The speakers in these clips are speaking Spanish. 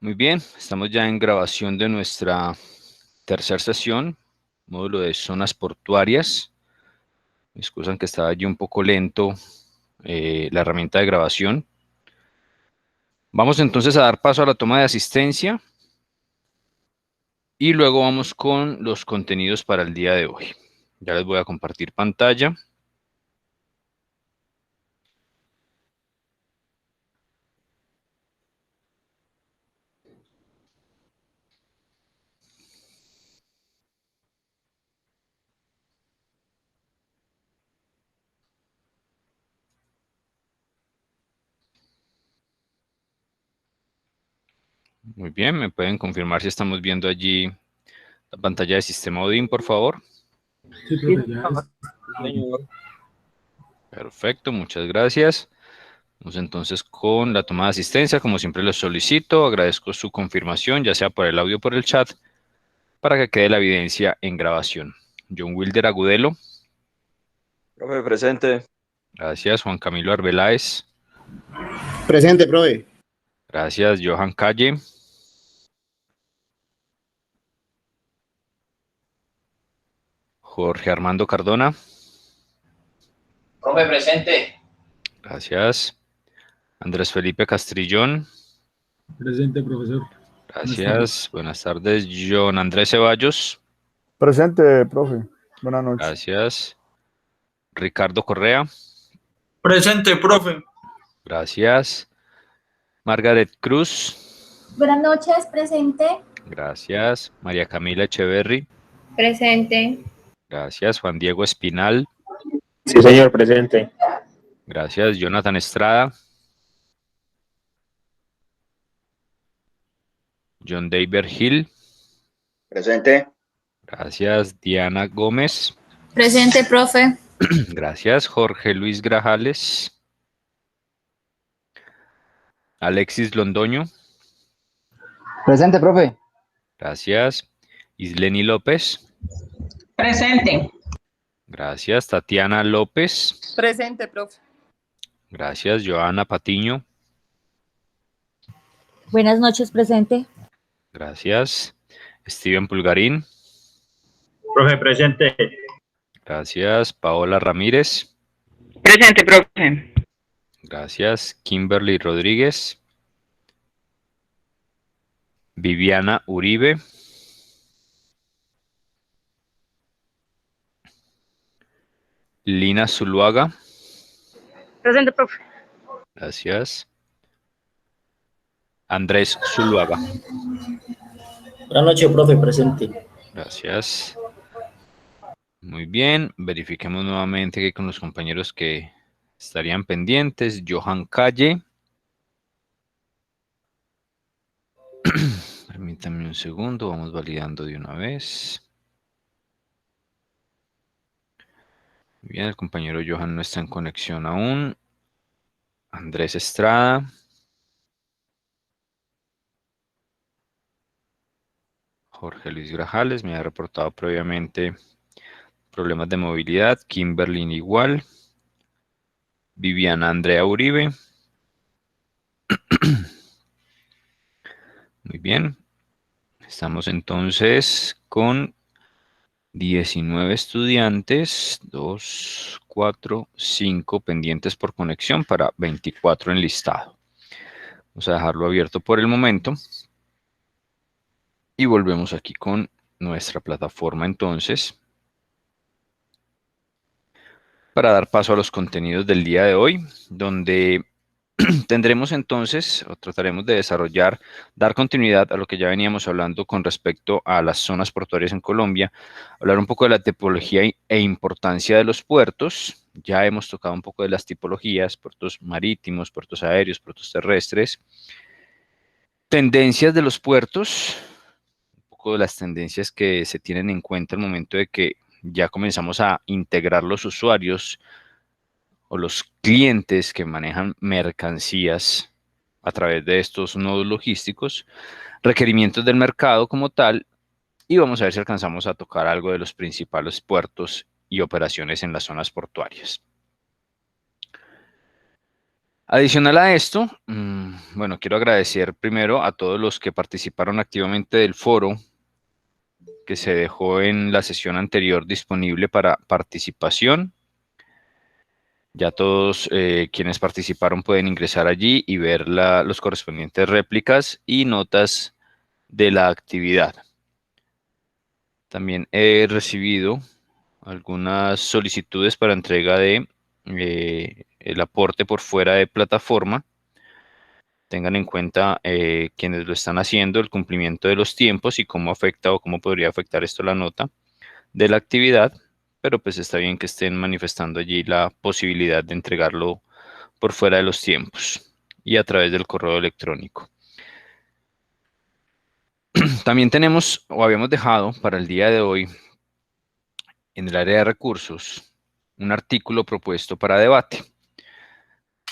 Muy bien, estamos ya en grabación de nuestra tercera sesión, módulo de zonas portuarias. Me excusan que estaba allí un poco lento la herramienta de grabación. Vamos entonces a dar paso a la toma de asistencia y luego vamos con los contenidos para el día de hoy. Ya les voy a compartir pantalla. Muy bien, ¿me pueden confirmar si estamos viendo allí la pantalla de sistema Odin, por favor? Sí, profe, ya es. Señor. Perfecto, muchas gracias. Vamos entonces con la toma de asistencia. Como siempre les solicito, agradezco su confirmación, ya sea por el audio o por el chat, para que quede la evidencia en grabación. John Wilder Agudelo. Profe, presente. Gracias. Juan Camilo Arbeláez. Presente, profe. Gracias. Johan Calle. Jorge Armando Cardona. Profe, presente. Gracias. Andrés Felipe Castrillón. Presente, profesor. Gracias. Buenas tardes. John Andrés Ceballos. Presente, profe. Buenas noches. Gracias. Ricardo Correa. Presente, profe. Gracias. Margaret Cruz. Buenas noches, presente. Gracias. María Camila Echeverry. Presente. Gracias. Juan Diego Espinal. Sí, señor, presente. Gracias. Jonathan Estrada. John David Hill. Presente. Gracias. Diana Gómez. Presente, profe. Gracias. Jorge Luis Grajales. Alexis Londoño. Presente, profe. Gracias. Isleni López. Presente. Gracias. Tatiana López. Presente, profe. Gracias. Joana Patiño. Buenas noches, presente. Gracias. Steven Pulgarín. Profe, presente. Gracias. Paola Ramírez. Presente, profe. Gracias. Kimberly Rodríguez. Viviana Uribe. Lina Zuluaga. Presente, profe. Gracias. Andrés Zuluaga. Buenas noches, profe, presente. Gracias. Muy bien. Verifiquemos nuevamente que con los compañeros que estarían pendientes. Johan Calle. Permítanme un segundo. Vamos validando de una vez. Bien, el compañero Johan no está en conexión aún. Andrés Estrada. Jorge Luis Grajales me ha reportado previamente problemas de movilidad. Kimberly igual. Viviana Andrea Uribe. Muy bien. Estamos entonces con 19 estudiantes, 2, 4, 5 pendientes por conexión para 24 en listado. Vamos a dejarlo abierto por el momento. Y volvemos aquí con nuestra plataforma entonces, para dar paso a los contenidos del día de hoy, donde tendremos entonces, o trataremos de desarrollar, dar continuidad a lo que ya veníamos hablando con respecto a las zonas portuarias en Colombia, hablar un poco de la tipología e importancia de los puertos. Ya hemos tocado un poco de las tipologías: puertos marítimos, puertos aéreos, puertos terrestres, tendencias de los puertos, un poco de las tendencias que se tienen en cuenta al momento de que ya comenzamos a integrar los usuarios o los clientes que manejan mercancías a través de estos nodos logísticos, requerimientos del mercado como tal, y vamos a ver si alcanzamos a tocar algo de los principales puertos y operaciones en las zonas portuarias. Adicional a esto, bueno, quiero agradecer primero a todos los que participaron activamente del foro que se dejó en la sesión anterior disponible para participación. Ya todos quienes participaron pueden ingresar allí y ver los correspondientes réplicas y notas de la actividad. También he recibido algunas solicitudes para entrega de el aporte por fuera de plataforma. Tengan en cuenta quienes lo están haciendo, el cumplimiento de los tiempos y cómo afecta o cómo podría afectar esto la nota de la actividad, pero pues está bien que estén manifestando allí la posibilidad de entregarlo por fuera de los tiempos y a través del correo electrónico. También tenemos o habíamos dejado para el día de hoy en el área de recursos un artículo propuesto para debate.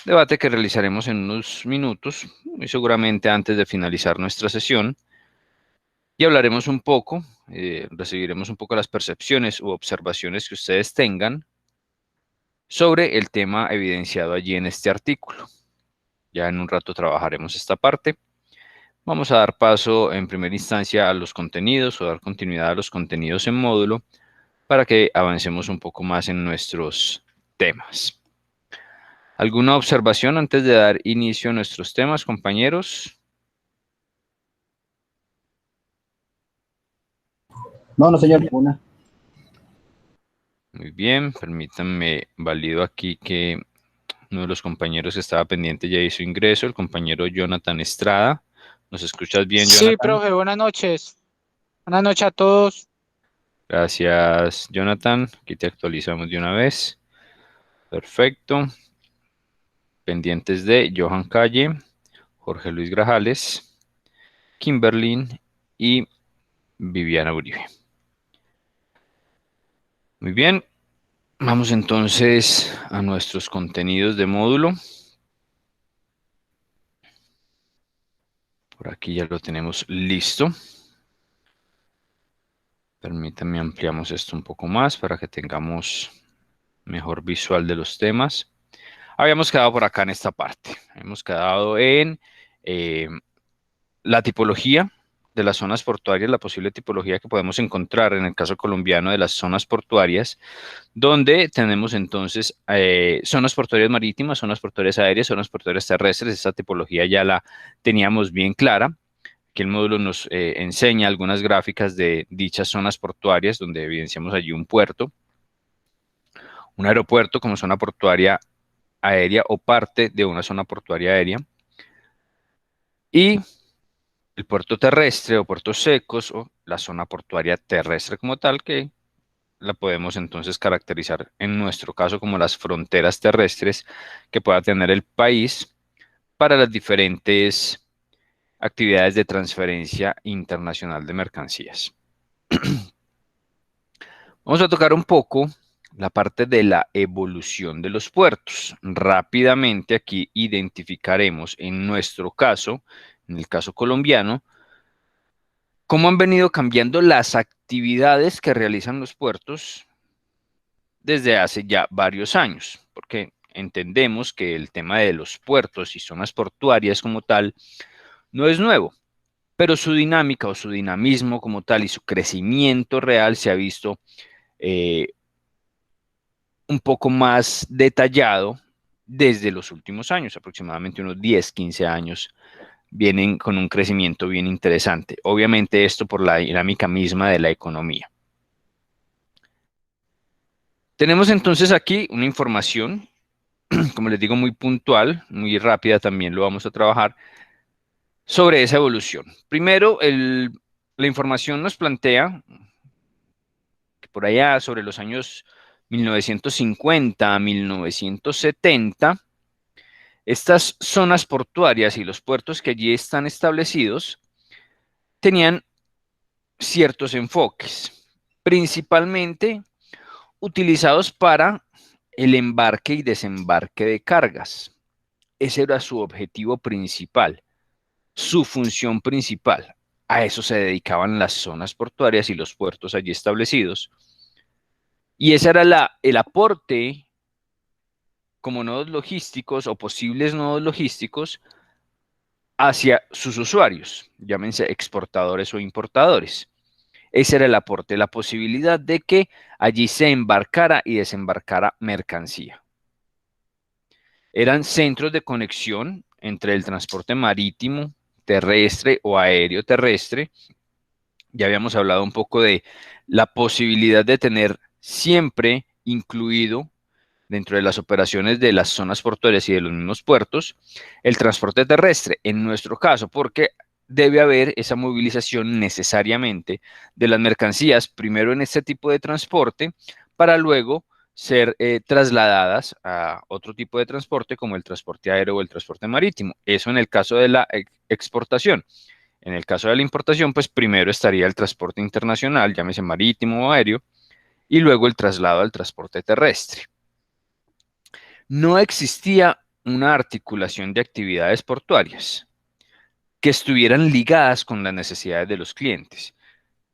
Debate que realizaremos en unos minutos, muy seguramente antes de finalizar nuestra sesión, y hablaremos un poco, recibiremos un poco las percepciones u observaciones que ustedes tengan sobre el tema evidenciado allí en este artículo. Ya en un rato trabajaremos esta parte. Vamos a dar paso en primera instancia a los contenidos o dar continuidad a los contenidos en módulo para que avancemos un poco más en nuestros temas. ¿Alguna observación antes de dar inicio a nuestros temas, compañeros? No, señor, ninguna. Muy bien, permítanme, valido aquí que uno de los compañeros que estaba pendiente ya hizo ingreso, el compañero Jonathan Estrada. ¿Nos escuchas bien, Jonathan? Sí, profe, buenas noches. Buenas noches a todos. Gracias, Jonathan. Aquí te actualizamos de una vez. Perfecto. Pendientes de Johan Calle, Jorge Luis Grajales, Kimberlyn y Viviana Uribe. Muy bien. Vamos entonces a nuestros contenidos de módulo. Por aquí ya lo tenemos listo. Permítanme ampliamos esto un poco más para que tengamos mejor visual de los temas. Habíamos quedado por acá en esta parte. Hemos quedado en la tipología de las zonas portuarias, la posible tipología que podemos encontrar en el caso colombiano de las zonas portuarias, donde tenemos entonces zonas portuarias marítimas, zonas portuarias aéreas, zonas portuarias terrestres. Esta tipología ya la teníamos bien clara. Aquí el módulo nos enseña algunas gráficas de dichas zonas portuarias, donde evidenciamos allí un puerto, un aeropuerto como zona portuaria aérea o parte de una zona portuaria aérea, y el puerto terrestre o puertos secos o la zona portuaria terrestre como tal, que la podemos entonces caracterizar en nuestro caso como las fronteras terrestres que pueda tener el país para las diferentes actividades de transferencia internacional de mercancías. Vamos a tocar un poco la parte de la evolución de los puertos. Rápidamente aquí identificaremos en nuestro caso, en el caso colombiano, cómo han venido cambiando las actividades que realizan los puertos desde hace ya varios años, porque entendemos que el tema de los puertos y zonas portuarias como tal no es nuevo, pero su dinámica o su dinamismo como tal y su crecimiento real se ha visto un poco más detallado desde los últimos años, aproximadamente unos 10, 15 años, vienen con un crecimiento bien interesante. Obviamente esto por la dinámica misma de la economía. Tenemos entonces aquí una información, como les digo, muy puntual, muy rápida también lo vamos a trabajar, sobre esa evolución. Primero, la información nos plantea que por allá sobre los años 1950 a 1970, estas zonas portuarias y los puertos que allí están establecidos tenían ciertos enfoques, principalmente utilizados para el embarque y desembarque de cargas. Ese era su objetivo principal, su función principal. A eso se dedicaban las zonas portuarias y los puertos allí establecidos. Y ese era el aporte como nodos logísticos o posibles nodos logísticos hacia sus usuarios, llámense exportadores o importadores. Ese era el aporte, la posibilidad de que allí se embarcara y desembarcara mercancía. Eran centros de conexión entre el transporte marítimo, terrestre o aéreo terrestre. Ya habíamos hablado un poco de la posibilidad de tener siempre incluido dentro de las operaciones de las zonas portuarias y de los mismos puertos, el transporte terrestre, en nuestro caso, porque debe haber esa movilización necesariamente de las mercancías, primero en este tipo de transporte, para luego ser trasladadas a otro tipo de transporte, como el transporte aéreo o el transporte marítimo. Eso en el caso de la exportación. En el caso de la importación, pues primero estaría el transporte internacional, llámese marítimo o aéreo, y luego el traslado al transporte terrestre. No existía una articulación de actividades portuarias que estuvieran ligadas con las necesidades de los clientes.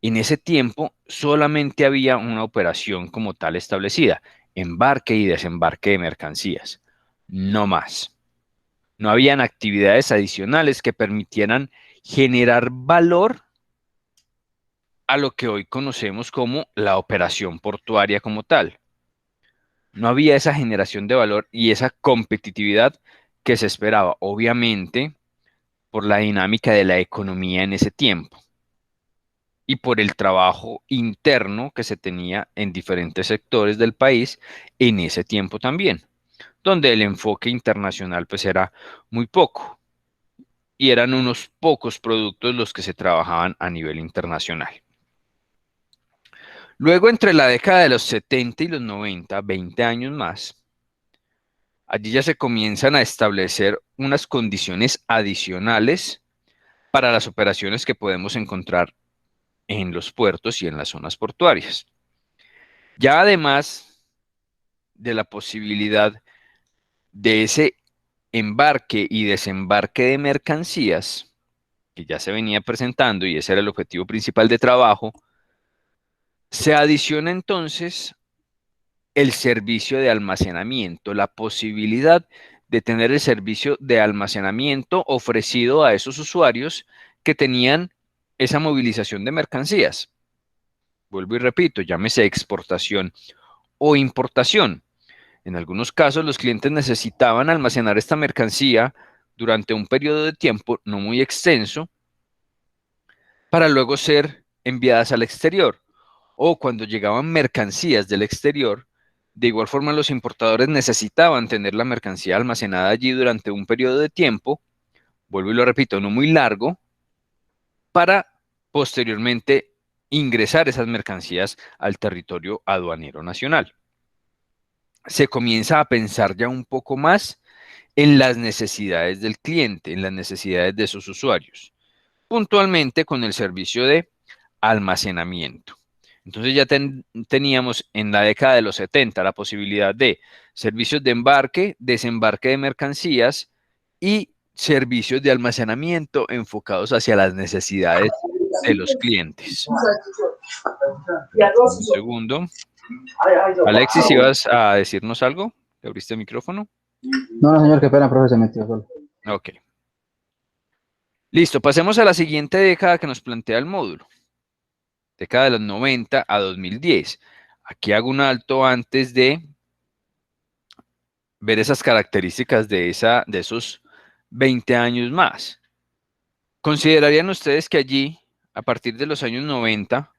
En ese tiempo solamente había una operación como tal establecida, embarque y desembarque de mercancías, no más. No habían actividades adicionales que permitieran generar valor a lo que hoy conocemos como la operación portuaria como tal. No había esa generación de valor y esa competitividad que se esperaba, obviamente, por la dinámica de la economía en ese tiempo y por el trabajo interno que se tenía en diferentes sectores del país en ese tiempo también, donde el enfoque internacional pues era muy poco y eran unos pocos productos los que se trabajaban a nivel internacional. Luego, entre la década de los 70 y los 90, 20 años más, allí ya se comienzan a establecer unas condiciones adicionales para las operaciones que podemos encontrar en los puertos y en las zonas portuarias. Ya además de la posibilidad de ese embarque y desembarque de mercancías, que ya se venía presentando y ese era el objetivo principal de trabajo, se adiciona entonces el servicio de almacenamiento, la posibilidad de tener el servicio de almacenamiento ofrecido a esos usuarios que tenían esa movilización de mercancías. Vuelvo y repito, llámese exportación o importación. En algunos casos los clientes necesitaban almacenar esta mercancía durante un periodo de tiempo no muy extenso para luego ser enviadas al exterior. O cuando llegaban mercancías del exterior, de igual forma los importadores necesitaban tener la mercancía almacenada allí durante un periodo de tiempo, vuelvo y lo repito, no muy largo, para posteriormente ingresar esas mercancías al territorio aduanero nacional. Se comienza a pensar ya un poco más en las necesidades del cliente, en las necesidades de sus usuarios, puntualmente con el servicio de almacenamiento. Entonces ya teníamos en la década de los 70 la posibilidad de servicios de embarque, desembarque de mercancías y servicios de almacenamiento enfocados hacia las necesidades de los clientes. Un segundo. Alexis, ¿ibas a decirnos algo? ¿Te abriste el micrófono? No, señor, qué pena, profe, se metió solo. Ok. Listo, pasemos a la siguiente década que nos plantea el módulo. Década de los 90 a 2010. Aquí hago un alto antes de ver esas características de esos 20 años más. ¿Considerarían ustedes que allí, a partir de los años 90,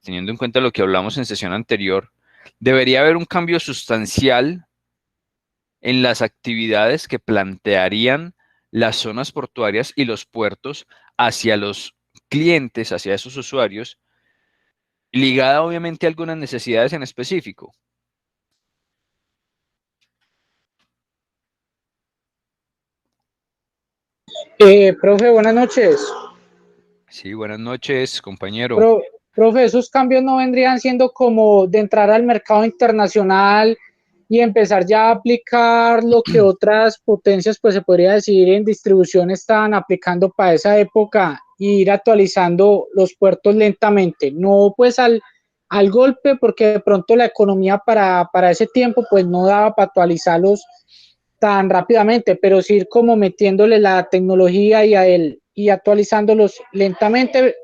teniendo en cuenta lo que hablamos en sesión anterior, debería haber un cambio sustancial en las actividades que plantearían las zonas portuarias y los puertos hacia los clientes, hacia esos usuarios, ligada obviamente a algunas necesidades en específico? Profe, buenas noches. Sí, buenas noches, compañero. Profe, esos cambios no vendrían siendo como de entrar al mercado internacional y empezar ya a aplicar lo que otras potencias, pues se podría decir, en distribución estaban aplicando para esa época y ir actualizando los puertos lentamente, no pues al golpe, porque de pronto la economía para ese tiempo pues no daba para actualizarlos tan rápidamente, pero sí ir como metiéndole la tecnología y actualizándolos lentamente,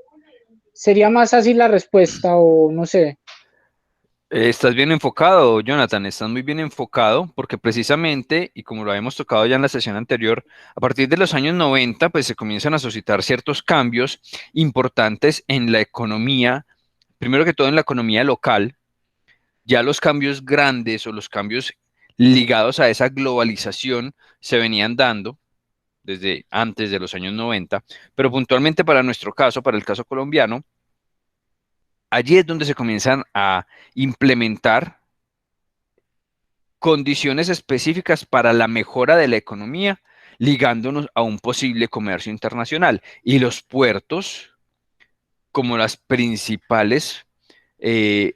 sería más así la respuesta, o no sé. Estás bien enfocado, Jonathan, estás muy bien enfocado, porque precisamente, y como lo habíamos tocado ya en la sesión anterior, a partir de los años 90, pues se comienzan a suscitar ciertos cambios importantes en la economía, primero que todo en la economía local. Ya los cambios grandes o los cambios ligados a esa globalización se venían dando desde antes de los años 90, pero puntualmente para nuestro caso, para el caso colombiano, allí es donde se comienzan a implementar condiciones específicas para la mejora de la economía, ligándonos a un posible comercio internacional. Y los puertos, como eh,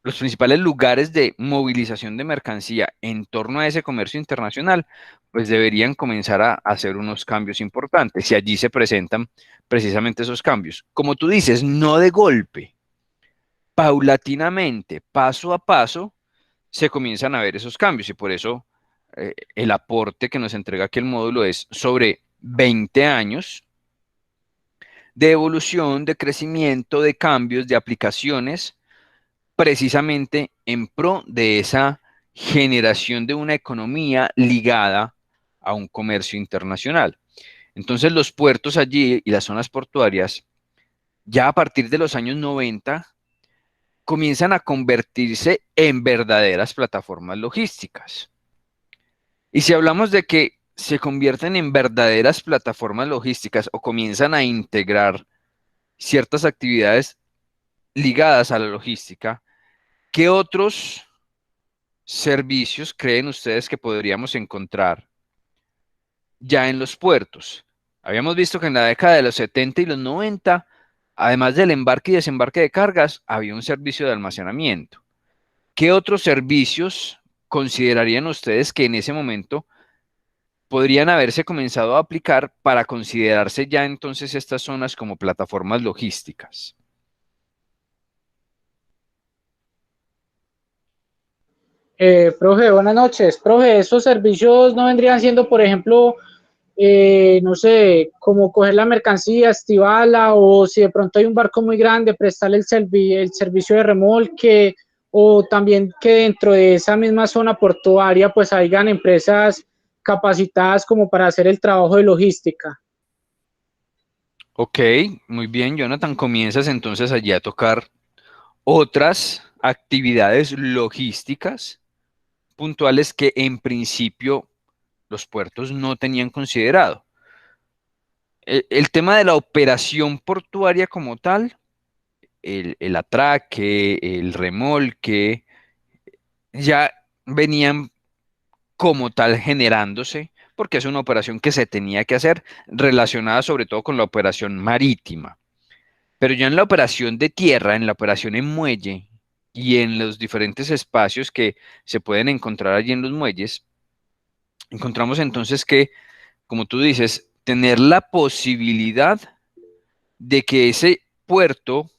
los principales lugares de movilización de mercancía en torno a ese comercio internacional, pues deberían comenzar a hacer unos cambios importantes. Y allí se presentan precisamente esos cambios. Como tú dices, no de golpe, paulatinamente, paso a paso, se comienzan a ver esos cambios y por eso el aporte que nos entrega aquí el módulo es sobre 20 años de evolución, de crecimiento, de cambios, de aplicaciones, precisamente en pro de esa generación de una economía ligada a un comercio internacional. Entonces los puertos allí y las zonas portuarias, ya a partir de los años 90, comienzan a convertirse en verdaderas plataformas logísticas. Y si hablamos de que se convierten en verdaderas plataformas logísticas o comienzan a integrar ciertas actividades ligadas a la logística, ¿qué otros servicios creen ustedes que podríamos encontrar ya en los puertos? Habíamos visto que en la década de los 70 y los 90, además del embarque y desembarque de cargas, había un servicio de almacenamiento. ¿Qué otros servicios considerarían ustedes que en ese momento podrían haberse comenzado a aplicar para considerarse ya entonces estas zonas como plataformas logísticas? Profe, buenas noches. Profe, ¿esos servicios no vendrían siendo, por ejemplo, no sé, como coger la mercancía, estibarla, o si de pronto hay un barco muy grande, prestarle el servicio de remolque, o también que dentro de esa misma zona portuaria pues hayan empresas capacitadas como para hacer el trabajo de logística? Ok, muy bien, Jonathan, comienzas entonces allí a tocar otras actividades logísticas puntuales que en principio los puertos no tenían considerado. El tema de la operación portuaria como tal, el atraque, el remolque, ya venían como tal generándose, porque es una operación que se tenía que hacer relacionada sobre todo con la operación marítima. Pero ya en la operación de tierra, en la operación en muelle y en los diferentes espacios que se pueden encontrar allí en los muelles, encontramos entonces que, como tú dices, tener la posibilidad de que ese puerto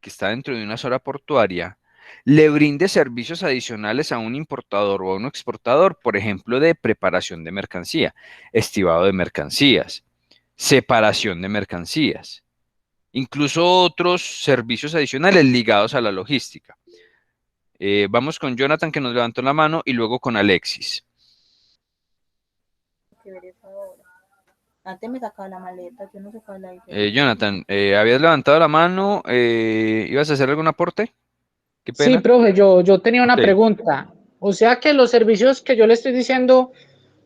que está dentro de una zona portuaria le brinde servicios adicionales a un importador o a un exportador, por ejemplo, de preparación de mercancía, estibado de mercancías, separación de mercancías, incluso otros servicios adicionales ligados a la logística. Vamos con Jonathan, que nos levantó la mano, y luego con Alexis. Antes me sacaba la maleta, yo no sacaba la Jonathan, habías levantado la mano, ¿ibas a hacer algún aporte? Qué pena. Sí, profe, yo tenía una Ok. pregunta. O sea que los servicios que yo le estoy diciendo,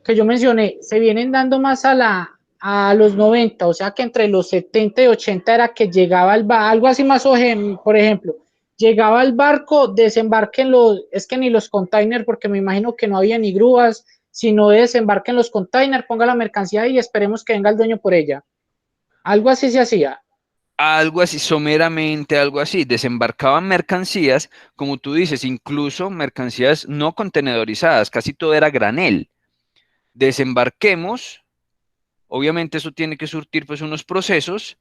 que yo mencioné, se vienen dando más a los 90, o sea que entre los 70 y 80 era que llegaba el barco, algo así más, por ejemplo, llegaba el barco, desembarquen es que ni los containers, porque me imagino que no había ni grúas, sino desembarquen los containers, ponga la mercancía ahí y esperemos que venga el dueño por ella. Algo así se hacía. Algo así, someramente algo así. Desembarcaban mercancías, como tú dices, incluso mercancías no contenedorizadas, casi todo era granel. Desembarquemos, obviamente eso tiene que surtir pues unos procesos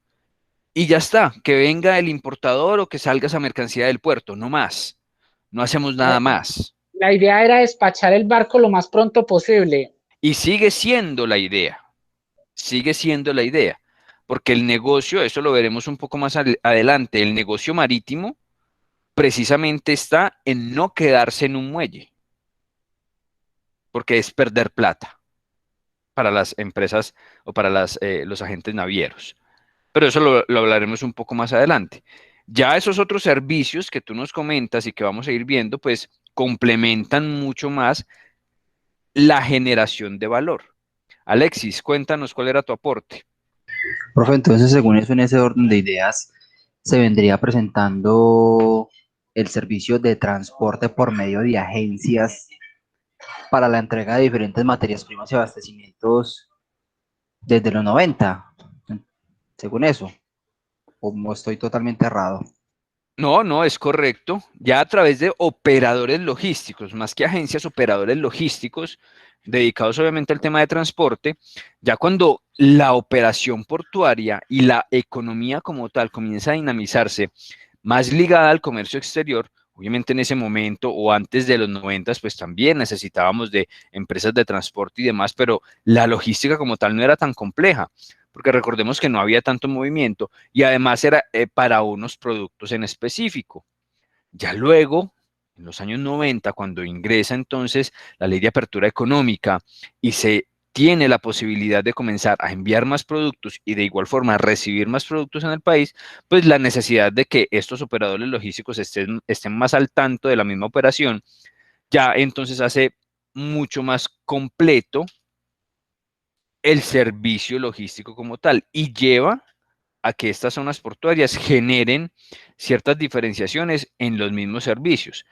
y ya está, que venga el importador o que salga esa mercancía del puerto, no más. No hacemos nada más. la idea era despachar el barco lo más pronto posible. Y sigue siendo la idea, porque el negocio, eso lo veremos un poco más adelante, el negocio marítimo precisamente está en no quedarse en un muelle, porque es perder plata para las empresas o para los agentes navieros. Pero eso lo hablaremos un poco más adelante. Ya esos otros servicios que tú nos comentas y que vamos a ir viendo, pues complementan mucho más la generación de valor. Alexis, cuéntanos cuál era tu aporte. Profe, entonces, según eso, en ese orden de ideas, se vendría presentando el servicio de transporte por medio de agencias para la entrega de diferentes materias primas y abastecimientos desde los 90, según eso. ¿O no estoy totalmente errado? No, no, es correcto. Ya a través de operadores logísticos, más que agencias, operadores logísticos, dedicados obviamente al tema de transporte, ya cuando la operación portuaria y la economía como tal comienza a dinamizarse más ligada al comercio exterior, obviamente en ese momento o antes de los 90, pues también necesitábamos de empresas de transporte y demás, pero la logística como tal no era tan compleja, porque recordemos que no había tanto movimiento y además era para unos productos en específico. Ya luego, en los años 90, cuando ingresa entonces la ley de apertura económica y se tiene la posibilidad de comenzar a enviar más productos y de igual forma recibir más productos en el país, pues la necesidad de que estos operadores logísticos estén más al tanto de la misma operación, ya entonces hace mucho más completo el servicio logístico como tal y lleva a que estas zonas portuarias generen ciertas diferenciaciones en los mismos servicios,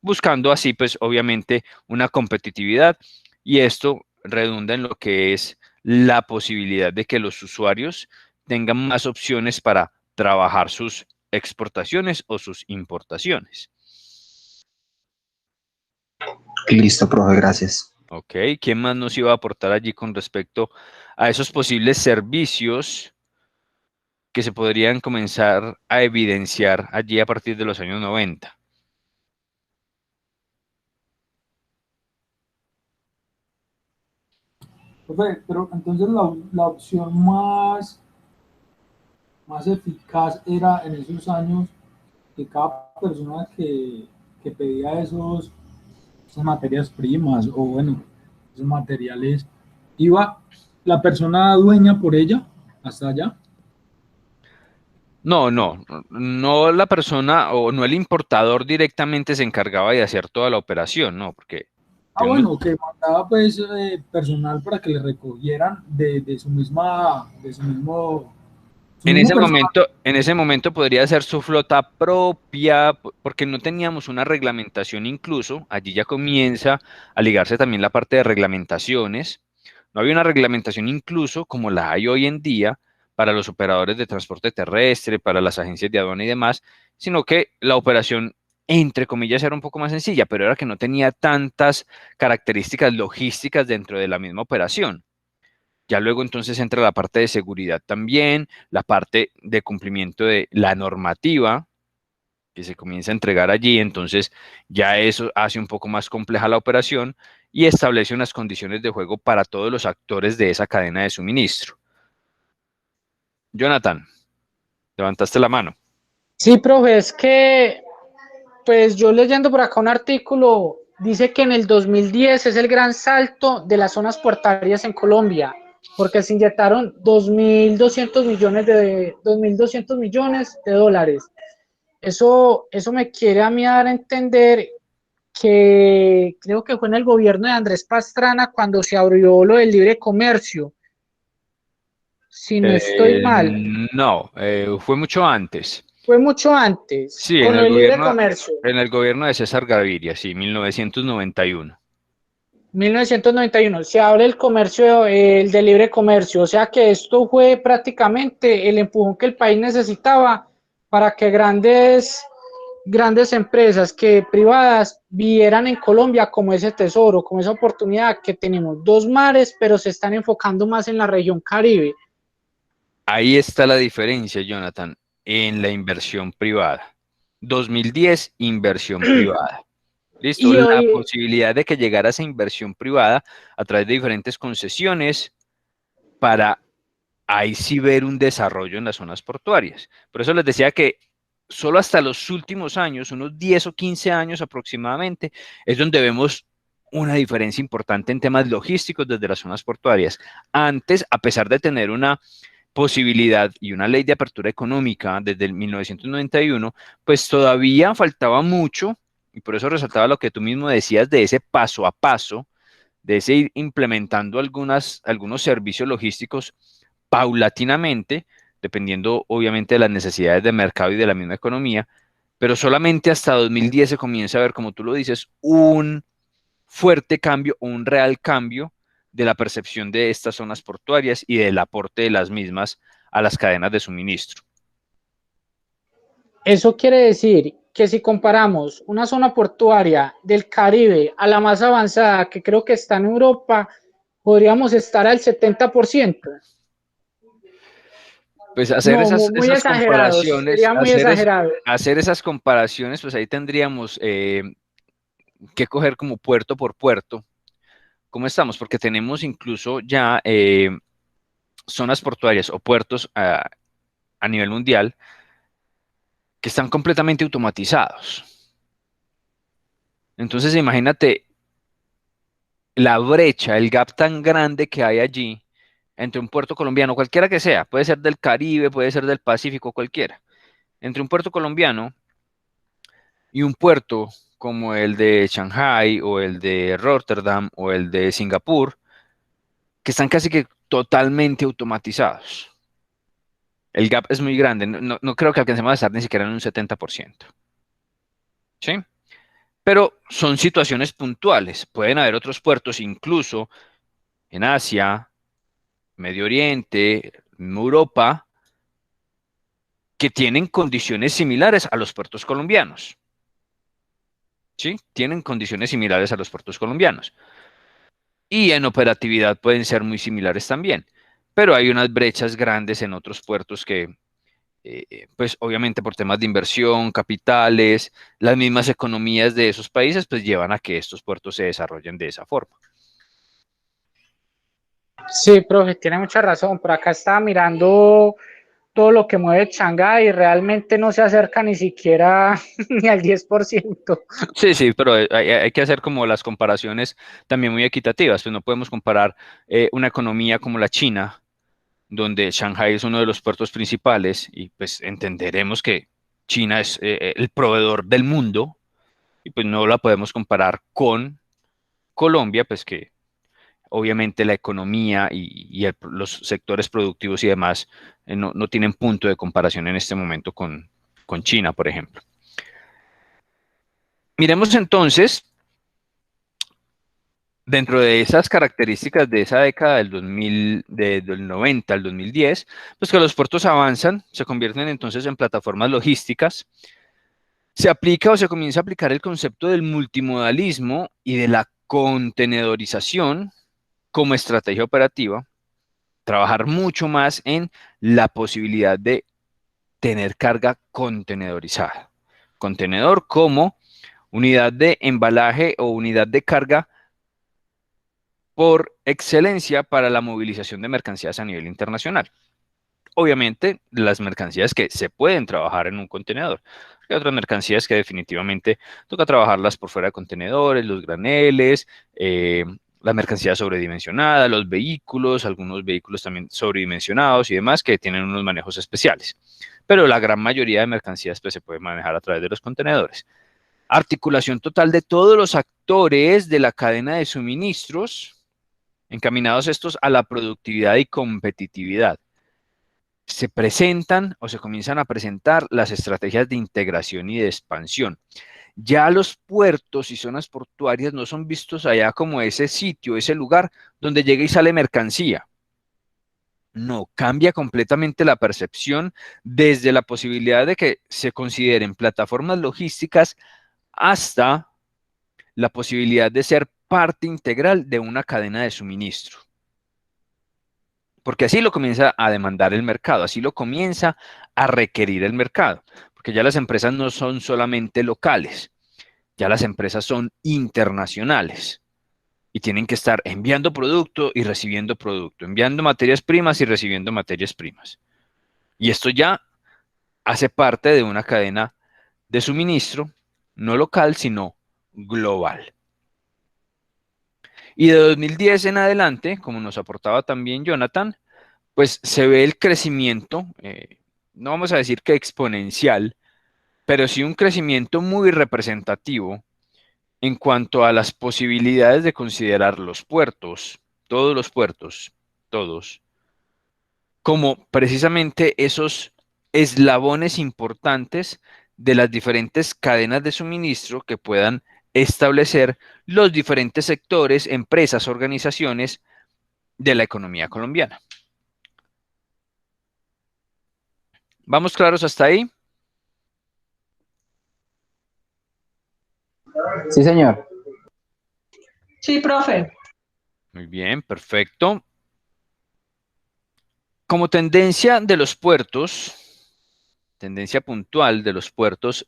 buscando así, pues obviamente, una competitividad, y esto redunda en lo que es la posibilidad de que los usuarios tengan más opciones para trabajar sus exportaciones o sus importaciones. Listo, profe, gracias. Ok, ¿quién más nos iba a aportar allí con respecto a esos posibles servicios que se podrían comenzar a evidenciar allí a partir de los años 90? Profe, pero entonces la opción más eficaz era en esos años que cada persona que pedía esas materias primas o bueno, esos materiales, iba la persona dueña por ella hasta allá. No la persona o no el importador directamente se encargaba de hacer toda la operación, no, porque Bueno, que mandaba pues personal para que le recogieran de su mismo en personal. ese momento podría ser su flota propia, porque no teníamos una reglamentación incluso, allí ya comienza a ligarse también la parte de reglamentaciones. No había una reglamentación incluso como la hay hoy en día para los operadores de transporte terrestre, para las agencias de aduana y demás, sino que la operación, entre comillas, era un poco más sencilla, pero era que no tenía tantas características logísticas dentro de la misma operación. Ya luego entonces entra la parte de seguridad también, la parte de cumplimiento de la normativa que se comienza a entregar allí, entonces ya eso hace un poco más compleja la operación y establece unas condiciones de juego para todos los actores de esa cadena de suministro. Jonathan, levantaste la mano. Sí, profe, es que, pues yo leyendo por acá un artículo, dice que en el 2010 es el gran salto de las zonas portuarias en Colombia, porque se inyectaron 2.200 millones de dólares. Eso me quiere a mí dar a entender que creo que fue en el gobierno de Andrés Pastrana cuando se abrió lo del libre comercio, si no estoy mal. No, fue mucho antes. Fue mucho antes, Sí, con el libre comercio. en el gobierno de César Gaviria, sí, 1991. 1991, se abre el comercio, el de libre comercio, o sea que esto fue prácticamente el empujón que el país necesitaba para que grandes empresas que privadas vieran en Colombia como ese tesoro, como esa oportunidad que tenemos dos mares, pero se están enfocando más en la región Caribe. Ahí está la diferencia, Jonathan, en la inversión privada. 2010, inversión privada. Listo, Y la hoy, posibilidad de que llegara esa inversión privada a través de diferentes concesiones para ahí sí ver un desarrollo en las zonas portuarias. Por eso les decía que solo hasta los últimos años, unos 10 o 15 años aproximadamente, es donde vemos una diferencia importante en temas logísticos desde las zonas portuarias. Antes, a pesar de tener una posibilidad y una ley de apertura económica desde el 1991, pues todavía faltaba mucho, y por eso resaltaba lo que tú mismo decías de ese paso a paso, de ese ir implementando algunos servicios logísticos paulatinamente, dependiendo obviamente de las necesidades de mercado y de la misma economía, pero solamente hasta 2010 se comienza a ver, como tú lo dices, un fuerte cambio o un real cambio de la percepción de estas zonas portuarias y del aporte de las mismas a las cadenas de suministro. eso quiere decir que si comparamos una zona portuaria del Caribe a la más avanzada, que creo que está en Europa, podríamos estar al 70%. Pues hacer No, esas muy exagerados, comparaciones, sería muy exagerado. hacer esas comparaciones, pues ahí tendríamos que coger como puerto por puerto cómo estamos, porque tenemos incluso ya zonas portuarias o puertos a nivel mundial que están completamente automatizados. Entonces imagínate la brecha, el gap tan grande que hay allí entre un puerto colombiano, cualquiera que sea, puede ser del Caribe, puede ser del Pacífico, cualquiera, entre un puerto colombiano y un puerto como el de Shanghai o el de Rotterdam o el de Singapur, que están casi que totalmente automatizados. El gap es muy grande, no creo que alcancemos a estar ni siquiera en un 70%. ¿Sí? Pero son situaciones puntuales. Pueden haber otros puertos, incluso en Asia, Medio Oriente, Europa, que tienen condiciones similares a los puertos colombianos. ¿Sí? Tienen condiciones similares a los puertos colombianos. Y en operatividad pueden ser muy similares también. Pero hay unas brechas grandes en otros puertos que, pues obviamente por temas de inversión, capitales, las mismas economías de esos países, pues llevan a que estos puertos se desarrollen de esa forma. Sí, profe, tiene mucha razón. Por acá estaba mirando todo lo que mueve Shanghái y realmente no se acerca ni siquiera ni al 10%. Sí, pero hay que hacer como las comparaciones también muy equitativas. Pues no podemos comparar una economía como la China, donde Shanghái es uno de los puertos principales, y pues entenderemos que China es el proveedor del mundo, y pues no la podemos comparar con Colombia, pues que obviamente la economía y los sectores productivos y demás no tienen punto de comparación en este momento con China, por ejemplo. Miremos entonces, dentro de esas características de esa década del 90 al 2010, pues que los puertos avanzan, se convierten entonces en plataformas logísticas, se aplica o se comienza a aplicar el concepto del multimodalismo y de la contenedorización como estrategia operativa, trabajar mucho más en la posibilidad de tener carga contenedorizada. Contenedor como unidad de embalaje o unidad de carga por excelencia para la movilización de mercancías a nivel internacional. Obviamente, las mercancías que se pueden trabajar en un contenedor. Hay otras mercancías que definitivamente toca trabajarlas por fuera de contenedores, los graneles, la mercancía sobredimensionada, los vehículos, algunos vehículos también sobredimensionados y demás que tienen unos manejos especiales. Pero la gran mayoría de mercancías pues, se puede manejar a través de los contenedores. Articulación total de todos los actores de la cadena de suministros, encaminados estos a la productividad y competitividad. Se presentan o se comienzan a presentar las estrategias de integración y de expansión. Ya los puertos y zonas portuarias no son vistos allá como ese sitio, ese lugar donde llega y sale mercancía. No, cambia completamente la percepción desde la posibilidad de que se consideren plataformas logísticas hasta la posibilidad de ser parte integral de una cadena de suministro. Porque así lo comienza a demandar el mercado, así lo comienza a requerir el mercado, porque ya las empresas no son solamente locales, Ya las empresas son internacionales y tienen que estar enviando producto y recibiendo producto, enviando materias primas y recibiendo materias primas. Y esto ya hace parte de una cadena de suministro, no local, sino global. Y de 2010 en adelante, como nos aportaba también Jonathan, pues se ve el crecimiento, no vamos a decir que exponencial, pero sí un crecimiento muy representativo en cuanto a las posibilidades de considerar los puertos, todos los puertos, todos, como precisamente esos eslabones importantes de las diferentes cadenas de suministro que puedan establecer los diferentes sectores, empresas, organizaciones de la economía colombiana. ¿Vamos claros hasta ahí? Sí, señor. Sí, profe. Muy bien, perfecto. Como tendencia de los puertos, tendencia puntual de los puertos,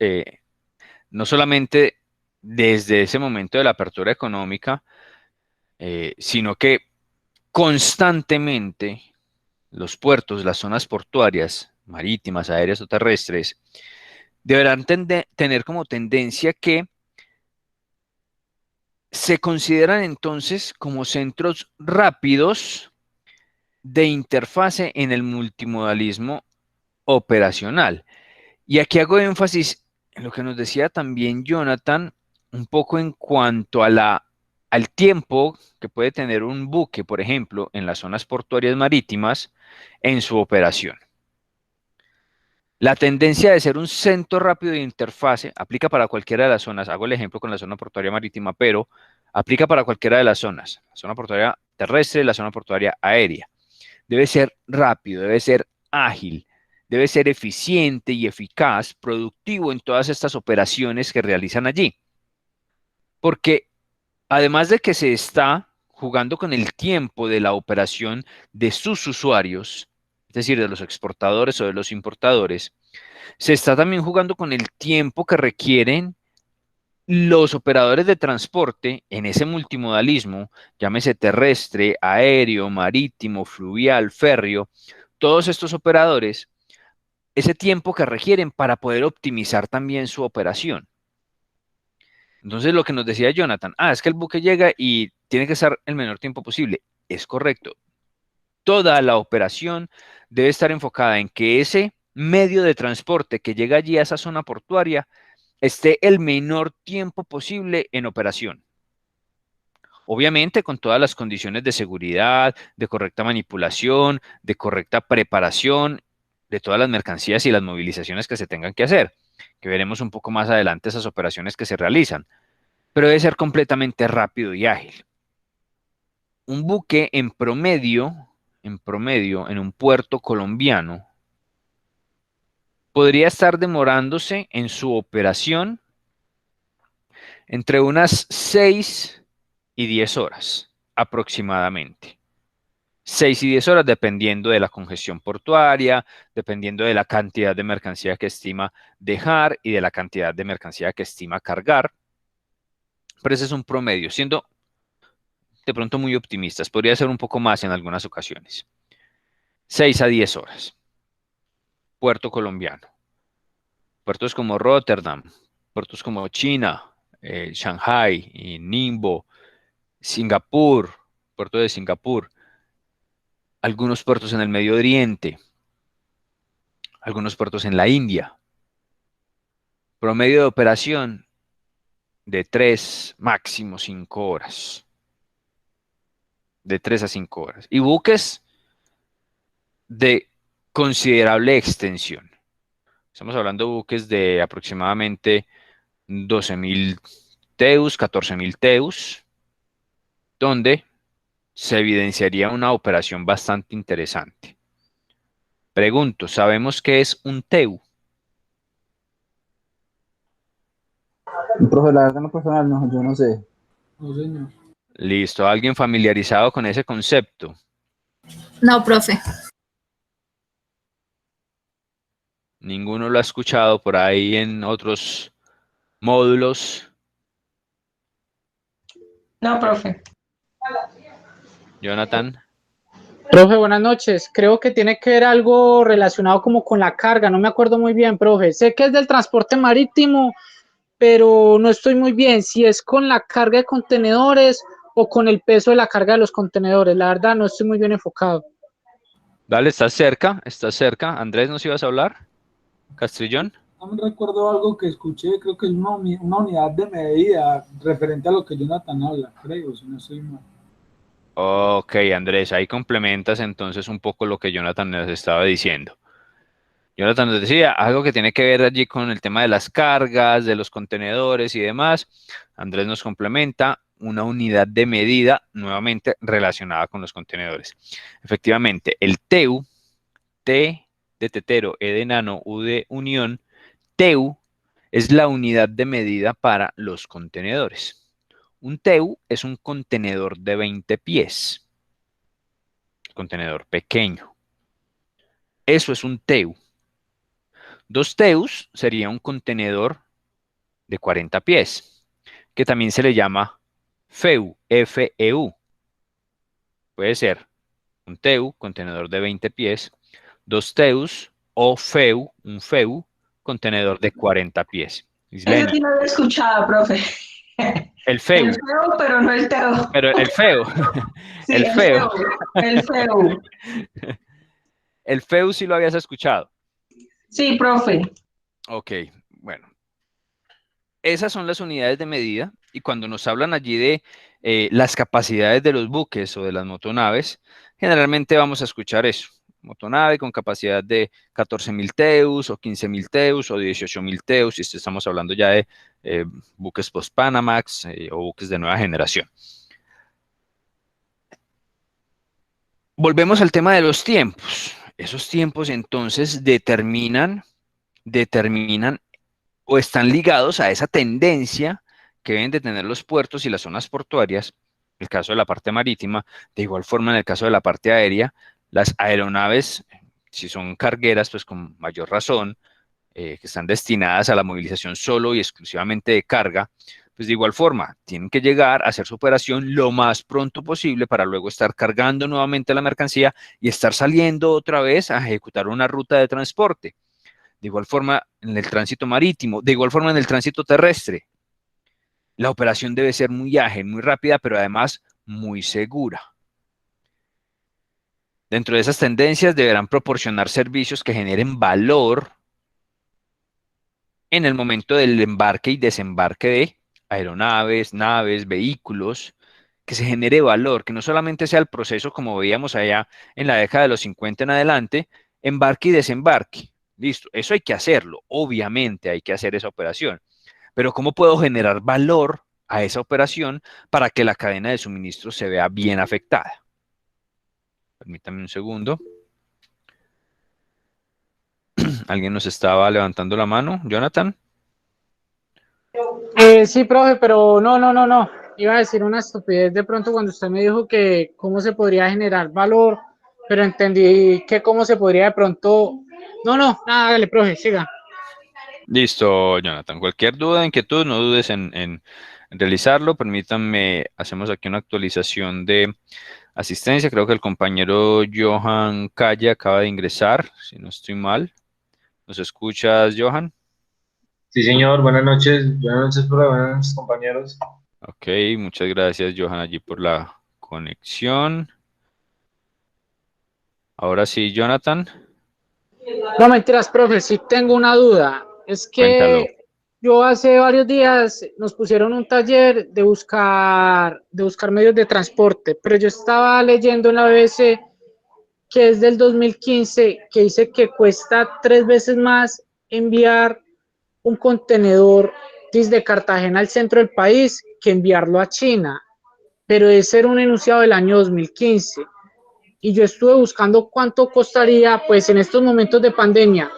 no solamente desde ese momento de la apertura económica, sino que constantemente los puertos, las zonas portuarias, marítimas, aéreas o terrestres, deberán tener como tendencia que se consideran entonces como centros rápidos de interfase en el multimodalismo operacional. Y aquí hago énfasis en lo que nos decía también Jonathan, un poco en cuanto a al tiempo que puede tener un buque, por ejemplo, en las zonas portuarias marítimas, en su operación. La tendencia de ser un centro rápido de interfase aplica para cualquiera de las zonas. Hago el ejemplo con la zona portuaria marítima, pero aplica para cualquiera de las zonas. La zona portuaria terrestre, la zona portuaria aérea. Debe ser rápido, debe ser ágil, debe ser eficiente y eficaz, productivo en todas estas operaciones que realizan allí. Porque además de que se está jugando con el tiempo de la operación de sus usuarios, es decir, de los exportadores o de los importadores, se está también jugando con el tiempo que requieren los operadores de transporte en ese multimodalismo, llámese terrestre, aéreo, marítimo, fluvial, férreo, todos estos operadores, ese tiempo que requieren para poder optimizar también su operación. Entonces, lo que nos decía Jonathan, es que el buque llega y tiene que estar el menor tiempo posible. Es correcto. Toda la operación debe estar enfocada en que ese medio de transporte que llega allí a esa zona portuaria esté el menor tiempo posible en operación. Obviamente con todas las condiciones de seguridad, de correcta manipulación, de correcta preparación de todas las mercancías y las movilizaciones que se tengan que hacer, que veremos un poco más adelante esas operaciones que se realizan, pero debe ser completamente rápido y ágil. Un buque en promedio, en un puerto colombiano, podría estar demorándose en su operación entre unas 6 y 10 horas aproximadamente. 6 y 10 horas dependiendo de la congestión portuaria, dependiendo de la cantidad de mercancía que estima dejar y de la cantidad de mercancía que estima cargar. Pero ese es un promedio, siendo de pronto muy optimistas. Podría ser un poco más en algunas ocasiones. 6 a 10 horas. Puerto colombiano. Puertos como Rotterdam, puertos como China, Shanghai, y Ningbo, Singapur, puerto de Singapur, algunos puertos en el Medio Oriente, algunos puertos en la India. Promedio de operación de 3, máximo 5 horas. De 3 a 5 horas. Y buques de considerable extensión. Estamos hablando de buques de aproximadamente 12.000 teus, 14.000 teus, donde se evidenciaría una operación bastante interesante. Pregunto, ¿sabemos qué es un TEU? Profe, la verdad no personal, no, yo no sé. No, señor. Listo, ¿alguien familiarizado con ese concepto? No, profe. Ninguno lo ha escuchado por ahí en otros módulos No, profe. Jonathan. Profe, buenas noches. Creo que tiene que ver algo relacionado como con la carga. No me acuerdo muy bien, profe. Sé que es del transporte marítimo, pero no estoy muy bien si es con la carga de contenedores o con el peso de la carga de los contenedores. La verdad, no estoy muy bien enfocado. Dale, estás cerca, estás cerca. Andrés, ¿nos ibas a hablar? Castrillón. No me recuerdo algo que escuché, creo que es una unidad de medida referente a lo que Jonathan habla, creo, si no estoy mal. Ok, Andrés, ahí complementas entonces un poco lo que Jonathan nos estaba diciendo. Jonathan nos decía algo que tiene que ver allí con el tema de las cargas, de los contenedores y demás. Andrés nos complementa una unidad de medida nuevamente relacionada con los contenedores. Efectivamente, el TEU, T de tetero, E de enano, U de unión, TEU es la unidad de medida para los contenedores. Un TEU es un contenedor de 20 pies, contenedor pequeño. Eso es un TEU. 2 TEUs sería un contenedor de 40 pies, que también se le llama FEU, F-E-U. Puede ser un TEU, contenedor de 20 pies, 2 TEUs o FEU, un FEU, contenedor de 40 pies. Eso sí lo había escuchado, profe. El FEU. El feo, pero no el teo. Pero el feo. Sí, el feo. El feo. El FEU sí lo habías escuchado. Sí, profe. Ok, bueno. Esas son las unidades de medida y cuando nos hablan allí de las capacidades de los buques o de las motonaves, generalmente vamos a escuchar eso. Motonave con capacidad de 14.000 teus o 15.000 teus o 18.000 teus, si estamos hablando ya de buques post-Panamax o buques de nueva generación. Volvemos al tema de los tiempos. Esos tiempos entonces determinan o están ligados a esa tendencia que deben de tener los puertos y las zonas portuarias, en el caso de la parte marítima, de igual forma en el caso de la parte aérea, las aeronaves, si son cargueras, pues con mayor razón, que están destinadas a la movilización solo y exclusivamente de carga, pues de igual forma tienen que llegar a hacer su operación lo más pronto posible para luego estar cargando nuevamente la mercancía y estar saliendo otra vez a ejecutar una ruta de transporte. De igual forma en el tránsito marítimo, de igual forma en el tránsito terrestre. La operación debe ser muy ágil, muy rápida, pero además muy segura. Dentro de esas tendencias deberán proporcionar servicios que generen valor en el momento del embarque y desembarque de aeronaves, naves, vehículos, que se genere valor, que no solamente sea el proceso como veíamos allá en la década de los 50 en adelante, embarque y desembarque. Listo, eso hay que hacerlo, obviamente hay que hacer esa operación, pero ¿cómo puedo generar valor a esa operación para que la cadena de suministro se vea bien afectada? Permítame un segundo. ¿Alguien nos estaba levantando la mano? ¿Jonathan? Sí, profe, pero no. Iba a decir una estupidez de pronto cuando usted me dijo que cómo se podría generar valor, pero entendí que cómo se podría de pronto... No, nada, dale, profe, siga. Listo, Jonathan. Cualquier duda, inquietud, no dudes en realizarlo. Permítanme, hacemos aquí una actualización de asistencia. Creo que el compañero Johan Calle acaba de ingresar, si no estoy mal. ¿Nos escuchas, Johan? Sí, señor. Buenas noches, profe. Buenas noches, compañeros. Ok, muchas gracias, Johan, allí por la conexión. Ahora sí, Jonathan. No, mentiras, profe, sí tengo una duda. Es Cuéntalo. que yo hace varios días nos pusieron un taller de buscar medios de transporte, pero yo estaba leyendo en la BBC que es del 2015, que dice que cuesta 3 veces más enviar un contenedor desde Cartagena al centro del país que enviarlo a China, pero ese era un enunciado del año 2015. Y yo estuve buscando cuánto costaría, pues en estos momentos de pandemia,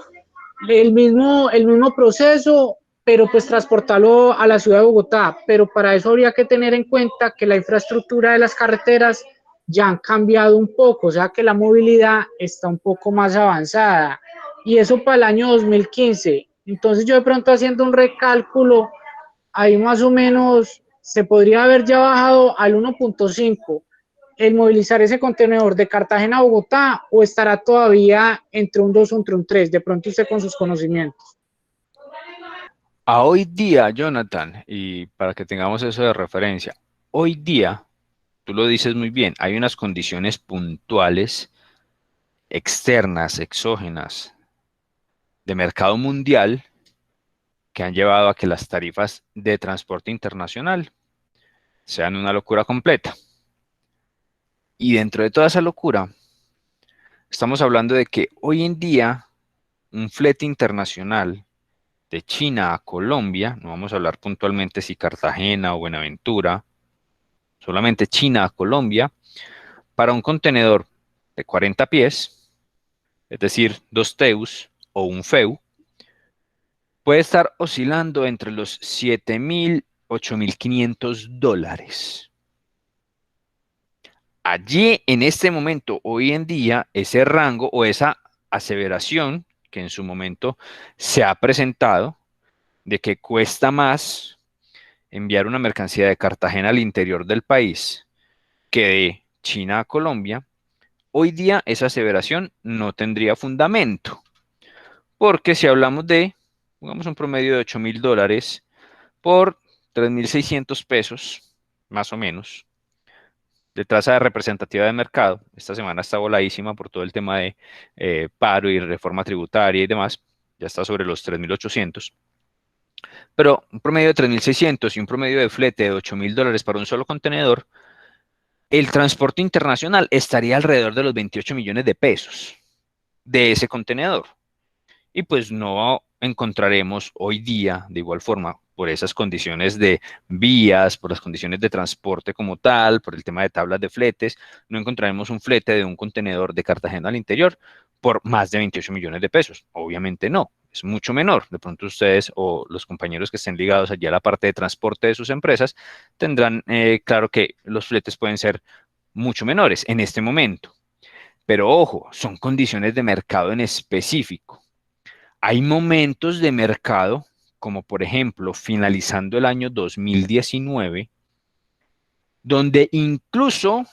el mismo proceso, pero pues transportarlo a la ciudad de Bogotá. Pero para eso habría que tener en cuenta que la infraestructura de las carreteras ya han cambiado un poco, o sea que la movilidad está un poco más avanzada. Y eso para el año 2015. Entonces yo de pronto haciendo un recálculo, ahí más o menos se podría haber ya bajado al 1.5 el movilizar ese contenedor de Cartagena a Bogotá, o estará todavía entre un 2 o entre un 3, de pronto usted con sus conocimientos. A hoy día, Jonathan, y para que tengamos eso de referencia, hoy día, tú lo dices muy bien, hay unas condiciones puntuales, externas, exógenas, de mercado mundial, que han llevado a que las tarifas de transporte internacional sean una locura completa. Y dentro de toda esa locura, estamos hablando de que hoy en día un flete internacional de China a Colombia, no vamos a hablar puntualmente si Cartagena o Buenaventura, solamente China a Colombia, para un contenedor de 40 pies, es decir, 2 TEUs o un FEU, puede estar oscilando entre los $7.000, $8.500. Allí, en este momento, hoy en día, ese rango o esa aseveración que en su momento se ha presentado de que cuesta más enviar una mercancía de Cartagena al interior del país que de China a Colombia, hoy día esa aseveración no tendría fundamento. Porque si hablamos de, pongamos un promedio de $8.000 por 3.600 pesos, más o menos, de tasa de representativa de mercado, esta semana está voladísima por todo el tema de paro y reforma tributaria y demás, ya está sobre los 3.800, pero un promedio de 3.600 y un promedio de flete de $8.000 para un solo contenedor, el transporte internacional estaría alrededor de los 28 millones de pesos de ese contenedor. Y pues no encontraremos hoy día, de igual forma, por esas condiciones de vías, por las condiciones de transporte como tal, por el tema de tablas de fletes, no encontraremos un flete de un contenedor de Cartagena al interior por más de 28 millones de pesos. Obviamente no, es mucho menor. De pronto ustedes o los compañeros que estén ligados allí a la parte de transporte de sus empresas tendrán claro que los fletes pueden ser mucho menores en este momento. Pero ojo, son condiciones de mercado en específico. Hay momentos de mercado, como por ejemplo finalizando el año 2019, donde incluso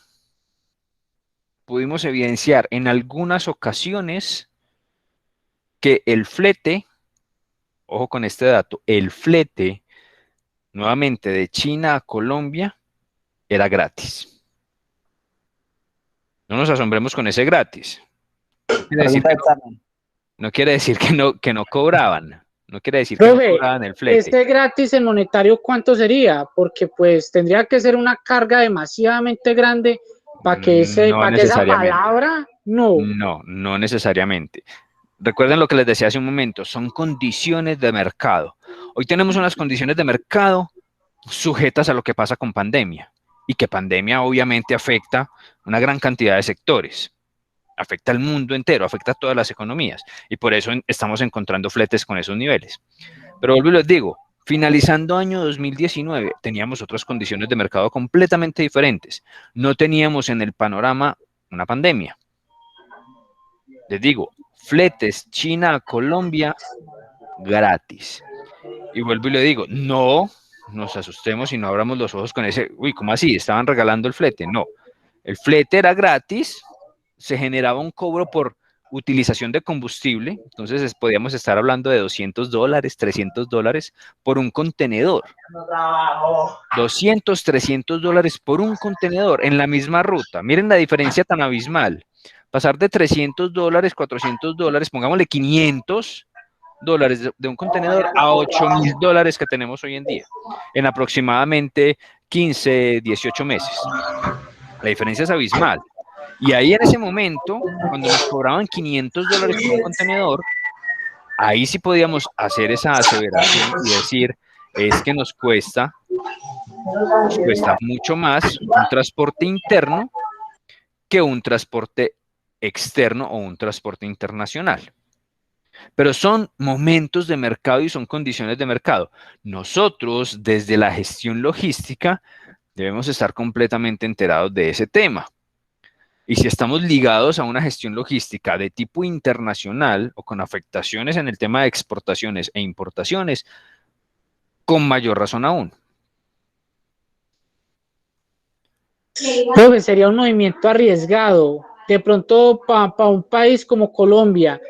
pudimos evidenciar en algunas ocasiones que el flete, ojo con este dato, el flete nuevamente de China a Colombia era gratis. No nos asombremos con ese gratis. No quiere decir que no cobraban. No quiere decir que no cobraban el flete. Este gratis en monetario, ¿cuánto sería? Porque pues tendría que ser una carga demasiadamente grande para que, esa palabra, No necesariamente. Recuerden lo que les decía hace un momento, son condiciones de mercado. Hoy tenemos unas condiciones de mercado sujetas a lo que pasa con pandemia, y que pandemia obviamente afecta una gran cantidad de sectores. Afecta al mundo entero, afecta a todas las economías, y por eso estamos encontrando fletes con esos niveles. Pero vuelvo y les digo, finalizando año 2019, teníamos otras condiciones de mercado completamente diferentes. No teníamos en el panorama una pandemia. Les digo, fletes China a Colombia gratis. Y vuelvo y le digo, no nos asustemos y no abramos los ojos con ese, uy, ¿cómo así? ¿Estaban regalando el flete? No, el flete era gratis, se generaba un cobro por utilización de combustible, entonces podíamos estar hablando de $200, $300 por un contenedor. 200, $300 por un contenedor en la misma ruta. Miren la diferencia tan abismal. Pasar de $300, $400, pongámosle $500 de un contenedor a $8.000 que tenemos hoy en día, en aproximadamente 15, 18 meses. La diferencia es abismal. Y ahí en ese momento, cuando nos cobraban $500 por un contenedor, ahí sí podíamos hacer esa aseveración y decir, es que nos cuesta mucho más un transporte interno que un transporte externo o un transporte internacional. Pero son momentos de mercado y son condiciones de mercado. Nosotros, desde la gestión logística, debemos estar completamente enterados de ese tema. Y si estamos ligados a una gestión logística de tipo internacional o con afectaciones en el tema de exportaciones e importaciones, con mayor razón aún. Profe, sería un movimiento arriesgado, de pronto para un país como Colombia,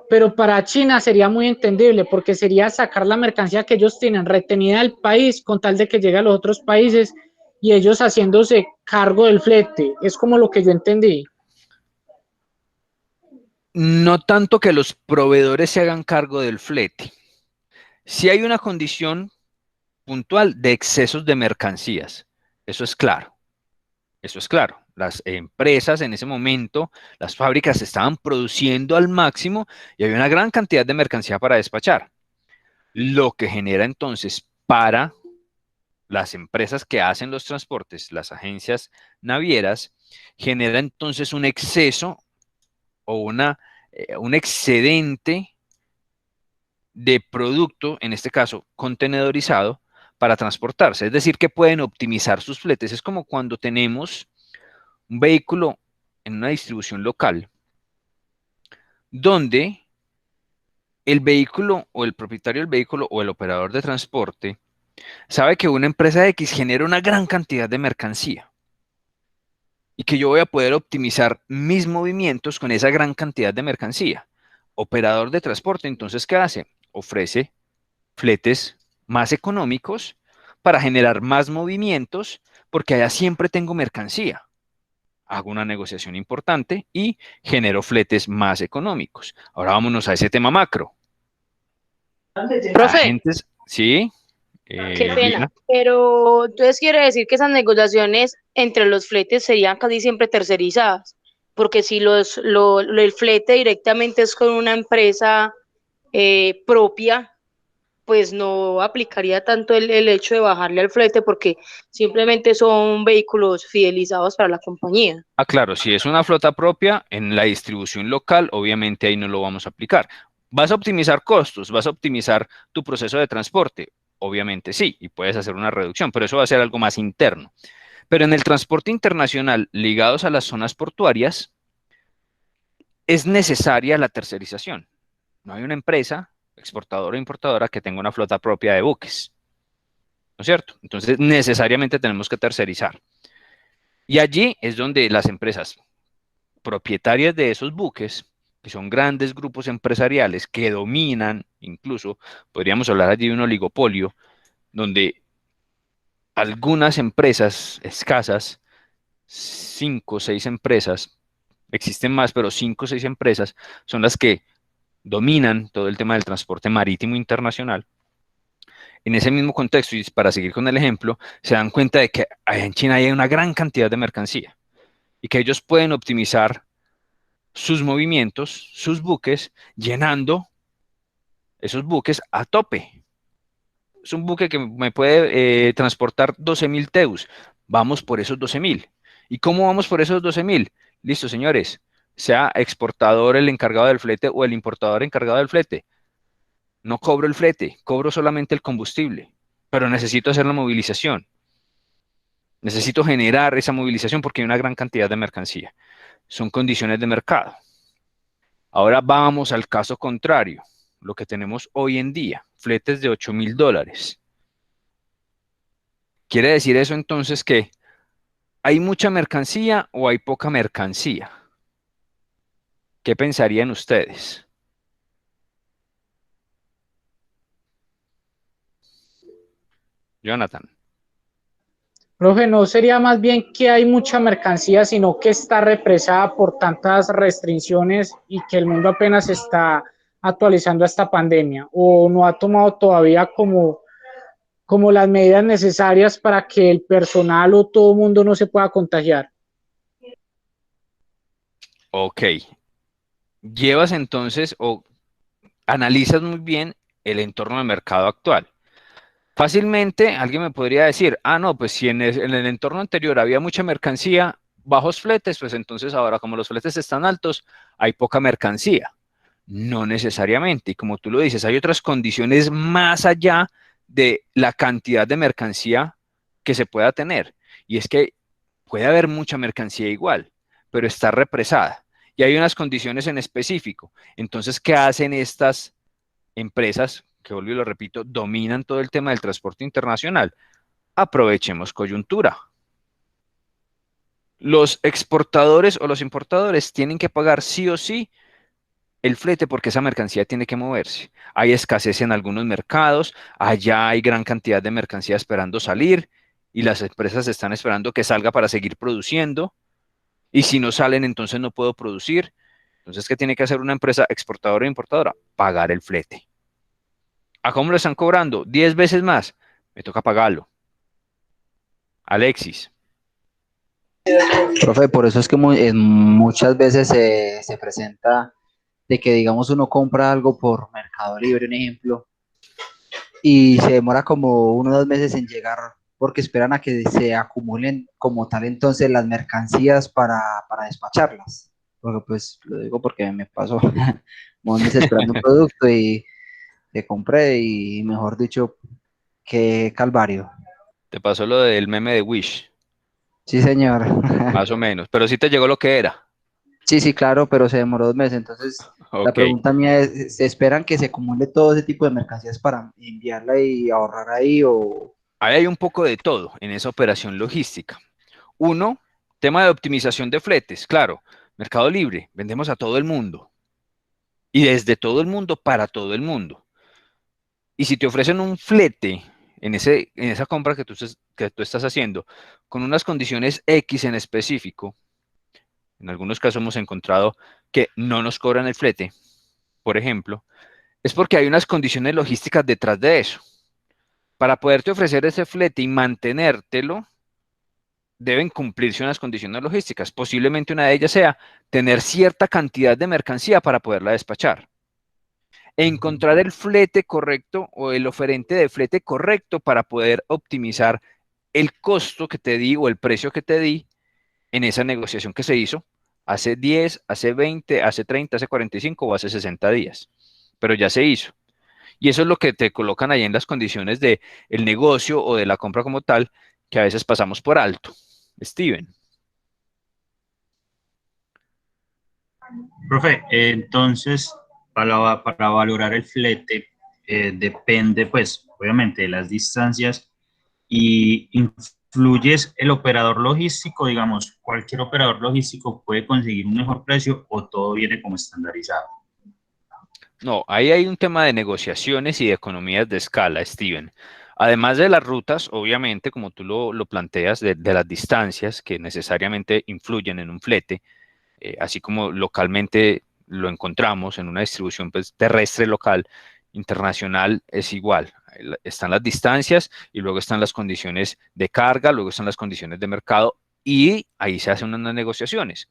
pero para China sería muy entendible porque sería sacar la mercancía que ellos tienen retenida del país con tal de que llegue a los otros países y ellos haciéndose cargo del flete. Es como lo que yo entendí. No tanto que los proveedores se hagan cargo del flete. Si hay una condición puntual de excesos de mercancías, eso es claro. Eso es claro. Las empresas en ese momento, las fábricas estaban produciendo al máximo y había una gran cantidad de mercancía para despachar. Lo que genera entonces para las empresas que hacen los transportes, las agencias navieras, genera entonces un exceso o un excedente de producto, en este caso contenedorizado, para transportarse. Es decir, que pueden optimizar sus fletes. Es como cuando tenemos un vehículo en una distribución local, donde el vehículo o el propietario del vehículo o el operador de transporte sabe que una empresa X genera una gran cantidad de mercancía y que yo voy a poder optimizar mis movimientos con esa gran cantidad de mercancía. Operador de transporte, entonces, ¿qué hace? Ofrece fletes más económicos para generar más movimientos porque allá siempre tengo mercancía. Hago una negociación importante y genero fletes más económicos. Ahora vámonos a ese tema macro. Profe, Agentes, ¿sí? qué pena, Diana. pero entonces quiere decir que esas negociaciones entre los fletes serían casi siempre tercerizadas, porque si el flete directamente es con una empresa propia, pues no aplicaría tanto el hecho de bajarle al flete porque simplemente son vehículos fidelizados para la compañía. Ah, claro, si es una flota propia, en la distribución local, obviamente ahí no lo vamos a aplicar. ¿Vas a optimizar costos? ¿Vas a optimizar tu proceso de transporte? Obviamente sí, y puedes hacer una reducción, pero eso va a ser algo más interno. Pero en el transporte internacional, ligados a las zonas portuarias, es necesaria la tercerización. No hay una empresa exportadora o importadora que tenga una flota propia de buques, ¿no es cierto? Entonces, necesariamente tenemos que tercerizar. Y allí es donde las empresas propietarias de esos buques, que son grandes grupos empresariales que dominan, incluso podríamos hablar allí de un oligopolio, donde algunas empresas escasas, 5 o 6 empresas, existen más, pero 5 o 6 empresas son las que dominan todo el tema del transporte marítimo internacional. En ese mismo contexto, y para seguir con el ejemplo, se dan cuenta de que allá en China hay una gran cantidad de mercancía y que ellos pueden optimizar sus movimientos, sus buques, llenando esos buques a tope. Es un buque que me puede transportar 12.000 TEUs. Vamos por esos 12.000. ¿Y cómo vamos por esos 12.000? Listo, señores. Sea exportador el encargado del flete o el importador encargado del flete. No cobro el flete, cobro solamente el combustible, pero necesito hacer la movilización. Necesito generar esa movilización porque hay una gran cantidad de mercancía. Son condiciones de mercado. Ahora vamos al caso contrario, lo que tenemos hoy en día, fletes de $8.000. ¿Quiere decir eso entonces que hay mucha mercancía o hay poca mercancía? ¿Qué pensarían ustedes? Jonathan. Profe, no sería más bien que hay mucha mercancía, sino que está represada por tantas restricciones y que el mundo apenas está actualizando a esta pandemia o no ha tomado todavía como las medidas necesarias para que el personal o todo el mundo no se pueda contagiar. Ok. Llevas entonces o analizas muy bien el entorno de mercado actual. Fácilmente alguien me podría decir, ah, no, pues si en el entorno anterior había mucha mercancía, bajos fletes, pues entonces ahora como los fletes están altos, hay poca mercancía. No necesariamente. Y como tú lo dices, hay otras condiciones más allá de la cantidad de mercancía que se pueda tener. Y es que puede haber mucha mercancía igual, pero está represada. Y hay unas condiciones en específico. Entonces, ¿qué hacen estas empresas que, vuelvo y lo repito, dominan todo el tema del transporte internacional? Aprovechemos coyuntura. Los exportadores o los importadores tienen que pagar sí o sí el flete porque esa mercancía tiene que moverse. Hay escasez en algunos mercados, allá hay gran cantidad de mercancía esperando salir y las empresas están esperando que salga para seguir produciendo y si no salen entonces no puedo producir. Entonces, ¿qué tiene que hacer una empresa exportadora e importadora? Pagar el flete. ¿A cómo lo están cobrando? 10 veces más. Me toca pagarlo. Alexis. Profe, por eso es que muchas veces se presenta de que, digamos, uno compra algo por Mercado Libre, un ejemplo, y se demora como 1 o 2 meses en llegar porque esperan a que se acumulen como tal entonces las mercancías para despacharlas. Porque pues lo digo porque me pasó un mes esperando un producto y que compré y mejor dicho, qué calvario. Te pasó lo del meme de Wish. Sí, señor. Más o menos. Pero sí te llegó lo que era. Sí, sí, claro, pero se demoró 2 meses. Entonces, la Ok. pregunta mía es, ¿se esperan que se acumule todo ese tipo de mercancías para enviarla y ahorrar ahí o...? Ahí hay un poco de todo en esa operación logística. Uno, tema de optimización de fletes. Claro, Mercado Libre, vendemos a todo el mundo. Y desde todo el mundo para todo el mundo. Y si te ofrecen un flete en esa compra que tú estás haciendo, con unas condiciones X en específico, en algunos casos hemos encontrado que no nos cobran el flete, por ejemplo, es porque hay unas condiciones logísticas detrás de eso. Para poderte ofrecer ese flete y mantenértelo, deben cumplirse unas condiciones logísticas. Posiblemente una de ellas sea tener cierta cantidad de mercancía para poderla despachar. Encontrar el flete correcto o el oferente de flete correcto para poder optimizar el costo que te di o el precio que te di en esa negociación que se hizo hace 10, hace 20, hace 30, hace 45 o hace 60 días. Pero ya se hizo. Y eso es lo que te colocan ahí en las condiciones del negocio o de la compra como tal, que a veces pasamos por alto. Steven. Profe, entonces, para valorar el flete, depende, pues, obviamente, de las distancias y influyes el operador logístico, digamos, cualquier operador logístico puede conseguir un mejor precio o todo viene como estandarizado. No, ahí hay un tema de negociaciones y de economías de escala, Steven. Además de las rutas, obviamente, como tú lo planteas, de las distancias que necesariamente influyen en un flete, así como localmente lo encontramos en una distribución pues, terrestre local, internacional es igual. Están las distancias y luego están las condiciones de carga, luego están las condiciones de mercado y ahí se hacen unas negociaciones.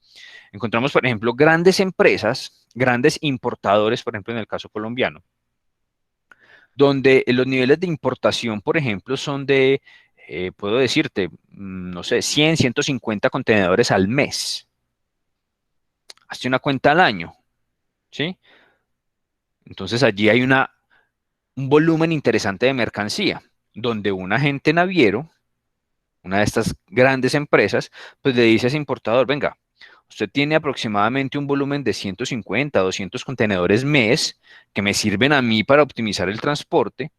Encontramos, por ejemplo, grandes empresas, grandes importadores, por ejemplo, en el caso colombiano, donde los niveles de importación, por ejemplo, son de, puedo decirte, no sé, 100, 150 contenedores al mes. Hazte una cuenta al año, ¿sí? Entonces allí hay un volumen interesante de mercancía, donde un agente naviero, una de estas grandes empresas, pues le dice a ese importador, venga, usted tiene aproximadamente un volumen de 150, 200 contenedores mes que me sirven a mí para optimizar el transporte.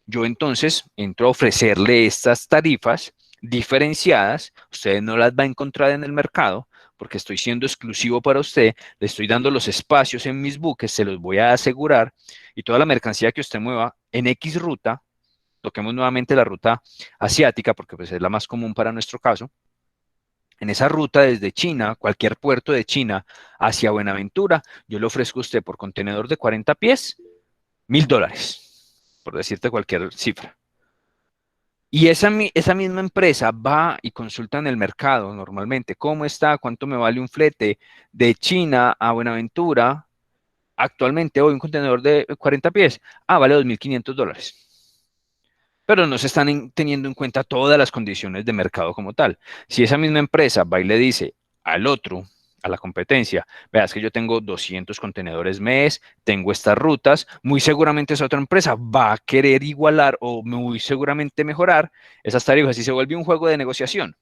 Yo entonces entro a ofrecerle estas tarifas diferenciadas, usted no las va a encontrar en el mercado porque estoy siendo exclusivo para usted, le estoy dando los espacios en mis buques, se los voy a asegurar y toda la mercancía que usted mueva en X ruta, toquemos nuevamente la ruta asiática porque pues es la más común para nuestro caso, en esa ruta desde China, cualquier puerto de China hacia Buenaventura, yo le ofrezco a usted por contenedor de 40 pies, $1,000, por decirte cualquier cifra. Y esa misma empresa va y consulta en el mercado normalmente, ¿cómo está? ¿Cuánto me vale un flete de China a Buenaventura? Actualmente hoy un contenedor de 40 pies, vale $2,500. Pero no se están teniendo en cuenta todas las condiciones de mercado como tal. Si esa misma empresa va y le dice al otro, a la competencia, veas que yo tengo 200 contenedores mes, tengo estas rutas, muy seguramente esa otra empresa va a querer igualar o muy seguramente mejorar esas tarifas y se vuelve un juego de negociación,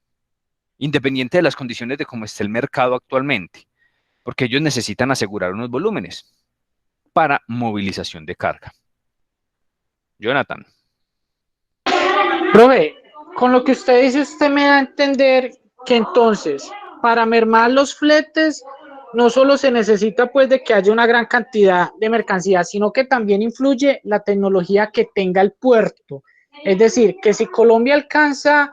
independiente de las condiciones de cómo esté el mercado actualmente, porque ellos necesitan asegurar unos volúmenes para movilización de carga. Jonathan. Profe, con lo que usted dice, usted me da a entender que entonces, para mermar los fletes, no solo se necesita pues de que haya una gran cantidad de mercancías, sino que también influye la tecnología que tenga el puerto. Es decir, que si Colombia alcanza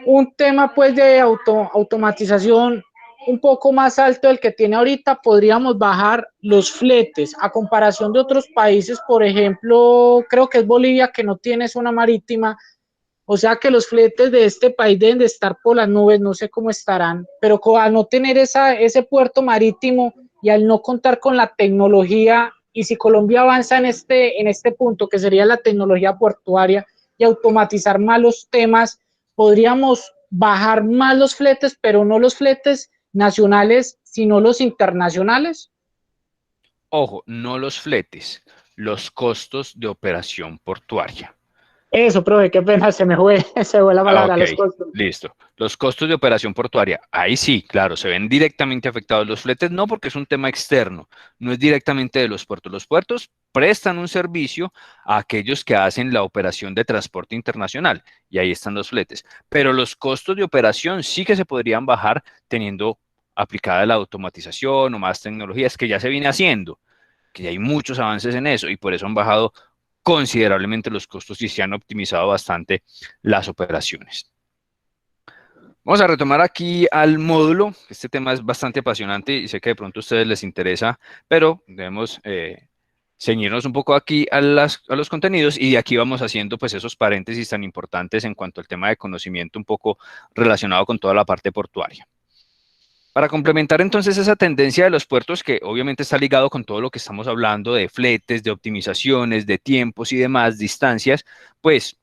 un tema pues de automatización un poco más alto del que tiene ahorita, podríamos bajar los fletes a comparación de otros países, por ejemplo, creo que es Bolivia, que no tiene zona marítima. O sea que los fletes de este país deben de estar por las nubes, no sé cómo estarán, pero al no tener ese puerto marítimo y al no contar con la tecnología, y si Colombia avanza en este punto, que sería la tecnología portuaria y automatizar más los temas, podríamos bajar más los fletes, pero no los fletes nacionales, sino los internacionales. Ojo, no los fletes, los costos de operación portuaria. Eso, profe, qué pena, se me fue la palabra, los costos. Listo. Los costos de operación portuaria, ahí sí, claro, se ven directamente afectados. Los fletes no, porque es un tema externo, no es directamente de los puertos. Los puertos prestan un servicio a aquellos que hacen la operación de transporte internacional, y ahí están los fletes. Pero los costos de operación sí que se podrían bajar teniendo aplicada la automatización o más tecnologías, que ya se viene haciendo, que hay muchos avances en eso, y por eso han bajado considerablemente los costos y se han optimizado bastante las operaciones. Vamos a retomar aquí al módulo. Este tema es bastante apasionante y sé que de pronto a ustedes les interesa, pero debemos ceñirnos un poco aquí a los contenidos, y de aquí vamos haciendo pues esos paréntesis tan importantes en cuanto al tema de conocimiento un poco relacionado con toda la parte portuaria. Para complementar entonces esa tendencia de los puertos, que obviamente está ligado con todo lo que estamos hablando de fletes, de optimizaciones, de tiempos y demás, distancias, pues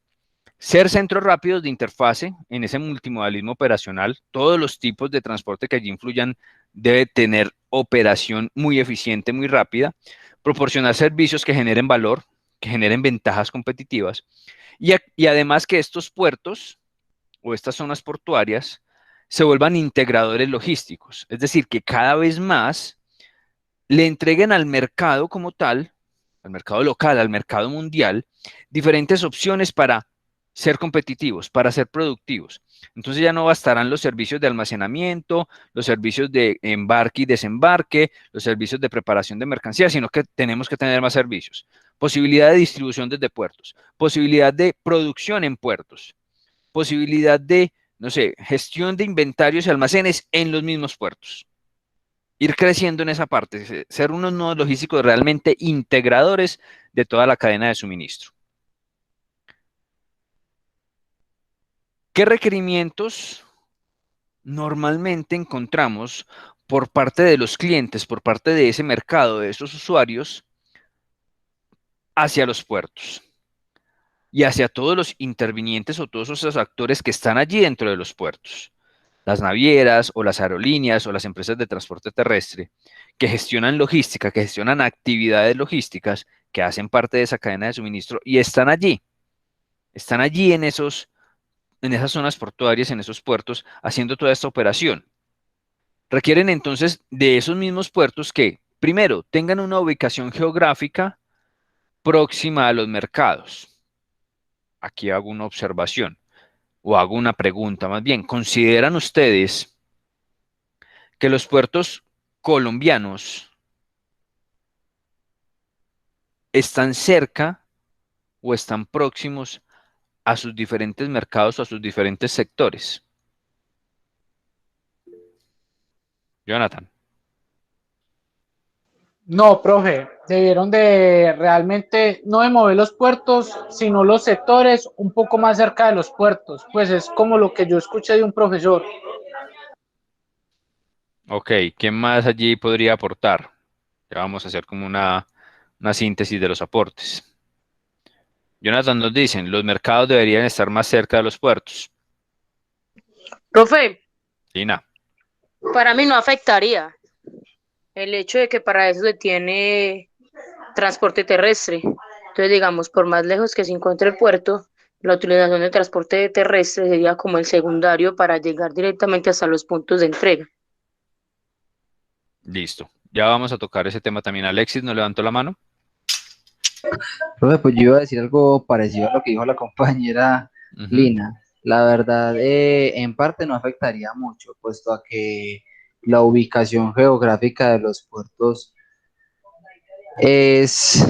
ser centros rápidos de interfase en ese multimodalismo operacional, todos los tipos de transporte que allí influyan debe tener operación muy eficiente, muy rápida, proporcionar servicios que generen valor, que generen ventajas competitivas, y además que estos puertos o estas zonas portuarias se vuelvan integradores logísticos, es decir, que cada vez más le entreguen al mercado como tal, al mercado local, al mercado mundial, diferentes opciones para ser competitivos, para ser productivos. Entonces ya no bastarán los servicios de almacenamiento, los servicios de embarque y desembarque, los servicios de preparación de mercancías, sino que tenemos que tener más servicios. Posibilidad de distribución desde puertos, posibilidad de producción en puertos, posibilidad de, no sé, gestión de inventarios y almacenes en los mismos puertos. Ir creciendo en esa parte, ser unos nodos logísticos realmente integradores de toda la cadena de suministro. ¿Qué requerimientos normalmente encontramos por parte de los clientes, por parte de ese mercado, de esos usuarios, hacia los puertos y hacia todos los intervinientes o todos esos actores que están allí dentro de los puertos? Las navieras o las aerolíneas o las empresas de transporte terrestre que gestionan logística, que gestionan actividades logísticas, que hacen parte de esa cadena de suministro y están allí en esas zonas portuarias, en esos puertos, haciendo toda esta operación. Requieren entonces de esos mismos puertos que, primero, tengan una ubicación geográfica próxima a los mercados. Aquí hago una observación, o hago una pregunta más bien. ¿Consideran ustedes que los puertos colombianos están cerca o están próximos a sus diferentes mercados o a sus diferentes sectores? Jonathan. No, profe, debieron de realmente no de mover los puertos, sino los sectores un poco más cerca de los puertos. Pues es como lo que yo escuché de un profesor. Ok, ¿quién más allí podría aportar? Ya vamos a hacer como una síntesis de los aportes. Jonathan, nos dicen, los mercados deberían estar más cerca de los puertos. Profe, Lina. para mí no afectaría el hecho de que para eso se tiene transporte terrestre. Entonces, digamos, por más lejos que se encuentre el puerto, la utilización del transporte terrestre sería como el secundario para llegar directamente hasta los puntos de entrega. Listo. Ya vamos a tocar ese tema también. Alexis, ¿no levantó la mano? Profe, pues yo iba a decir algo parecido a lo que dijo la compañera Lina. La verdad, en parte no afectaría mucho, puesto a que la ubicación geográfica de los puertos es,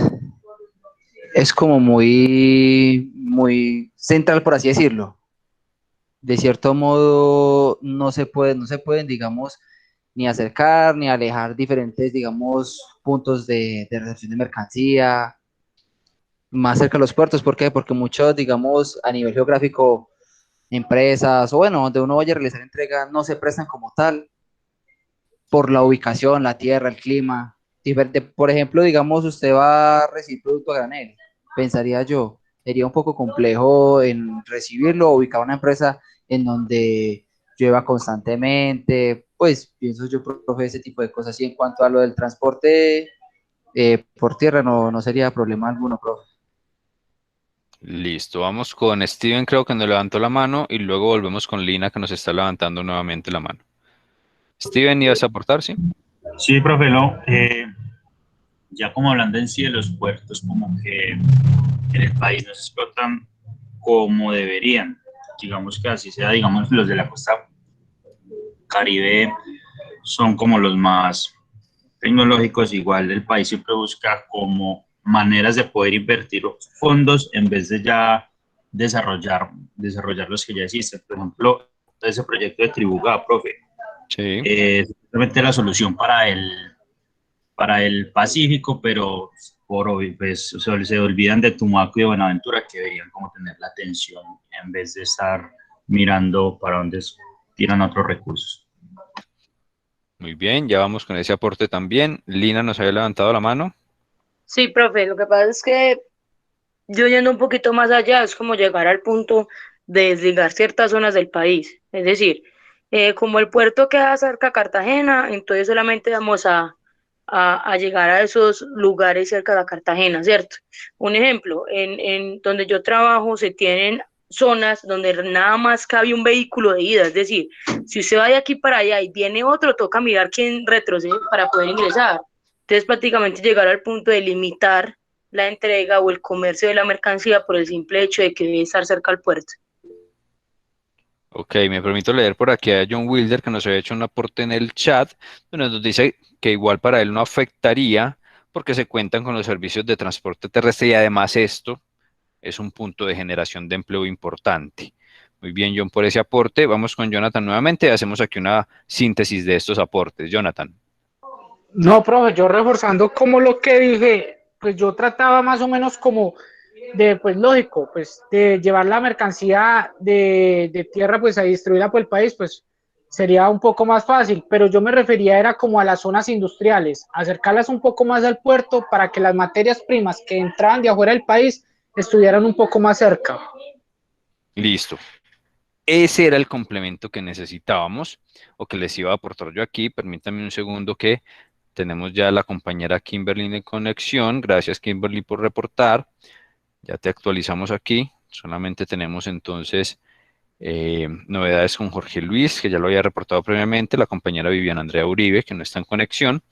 es como muy central, por así decirlo. De cierto modo, no se pueden, digamos, ni acercar ni alejar diferentes, digamos, puntos de recepción de mercancía más cerca de los puertos. ¿Por qué? Porque muchos, digamos, a nivel geográfico, empresas o bueno, donde uno vaya a realizar entrega, no se prestan como tal por la ubicación, la tierra, el clima. Por ejemplo, digamos, usted va a recibir producto a granel, pensaría yo, sería un poco complejo en recibirlo o ubicar una empresa en donde llueva constantemente, pues pienso yo, profe, ese tipo de cosas. Y en cuanto a lo del transporte por tierra, no sería problema alguno, profe. Listo, vamos con Steven, creo que nos levantó la mano, y luego volvemos con Lina, que nos está levantando nuevamente la mano. Steven, ¿ibas a aportar, sí? Sí, profe, no. Ya como hablando en sí de los puertos, como que en el país no se explotan como deberían. Digamos que así sea, digamos, los de la costa Caribe son como los más tecnológicos. Igual el país siempre busca como maneras de poder invertir fondos en vez de ya desarrollar los que ya existen. Por ejemplo, ese proyecto de Tribugá, profe, Sí. es simplemente la solución para el Pacífico, pero por obvio, pues se olvidan de Tumaco y de Buenaventura, que deberían como tener la atención en vez de estar mirando para dónde tiran otros recursos. Muy bien, ya vamos con ese aporte también. Lina nos había levantado la mano. Sí, profe, lo que pasa es que yo yendo un poquito más allá es como llegar al punto de desligar ciertas zonas del país. Es decir, como el puerto queda cerca a Cartagena, entonces solamente vamos a llegar a esos lugares cerca de Cartagena, ¿cierto? Un ejemplo, en donde yo trabajo se tienen zonas donde nada más cabe un vehículo de ida, es decir, si usted va de aquí para allá y viene otro, toca mirar quién retrocede para poder ingresar. Entonces prácticamente llegar al punto de limitar la entrega o el comercio de la mercancía por el simple hecho de que debe estar cerca al puerto. Ok, me permito leer por aquí a John Wilder, que nos había hecho un aporte en el chat, donde nos dice que igual para él no afectaría porque se cuentan con los servicios de transporte terrestre, y además esto es un punto de generación de empleo importante. Muy bien, John, por ese aporte. Vamos con Jonathan nuevamente. Hacemos aquí una síntesis de estos aportes. Jonathan. No, profe, yo reforzando como lo que dije, pues yo trataba más o menos como de, pues lógico, pues de llevar la mercancía de tierra pues a distribuirla por el país, pues sería un poco más fácil, pero yo me refería era como a las zonas industriales, acercarlas un poco más al puerto para que las materias primas que entraban de afuera del país estuvieran un poco más cerca. Listo. Ese era el complemento que necesitábamos, o que les iba a aportar yo aquí. Permítanme un segundo, que tenemos ya a la compañera Kimberly en conexión. Gracias, Kimberly, por reportar. Ya te actualizamos aquí. Solamente tenemos entonces novedades con Jorge Luis, que ya lo había reportado previamente, la compañera Viviana Andrea Uribe, que no está en conexión.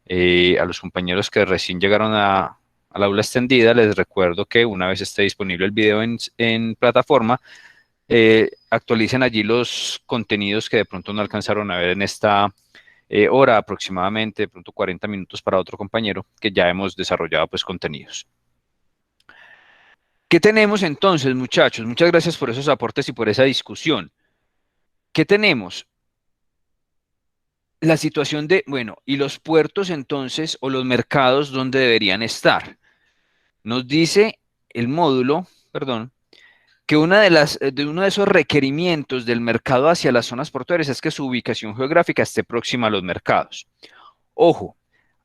A los compañeros que recién llegaron al aula extendida, les recuerdo que una vez esté disponible el video en plataforma, actualicen allí los contenidos que de pronto no alcanzaron a ver en esta hora aproximadamente, de pronto 40 minutos para otro compañero, que ya hemos desarrollado pues contenidos. ¿Qué tenemos entonces, muchachos? Muchas gracias por esos aportes y por esa discusión. ¿Qué tenemos? La situación de, bueno, ¿y los puertos entonces, o los mercados, dónde deberían estar? Nos dice el módulo, perdón, que uno de esos requerimientos del mercado hacia las zonas portuarias es que su ubicación geográfica esté próxima a los mercados. Ojo,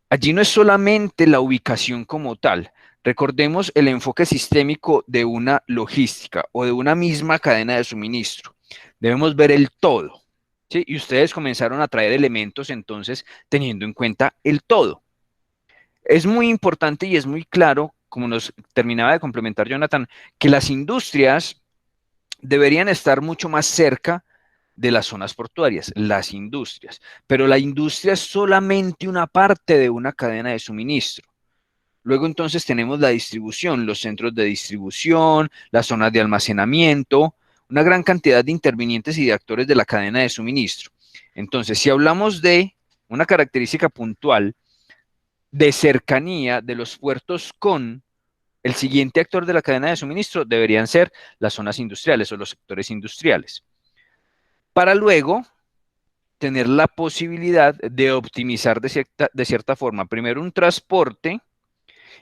allí no es solamente la ubicación como tal. Recordemos el enfoque sistémico de una logística o de una misma cadena de suministro. Debemos ver el todo, ¿sí? Y ustedes comenzaron a traer elementos entonces teniendo en cuenta el todo. Es muy importante y es muy claro, como nos terminaba de complementar Jonathan, que las industrias deberían estar mucho más cerca de las zonas portuarias, las industrias. Pero la industria es solamente una parte de una cadena de suministro. Luego entonces tenemos la distribución, los centros de distribución, las zonas de almacenamiento. una gran cantidad de intervinientes y de actores de la cadena de suministro. Entonces, si hablamos de una característica puntual de cercanía de los puertos con el siguiente actor de la cadena de suministro, deberían ser las zonas industriales o los sectores industriales. Para luego tener la posibilidad de optimizar de cierta forma, primero un transporte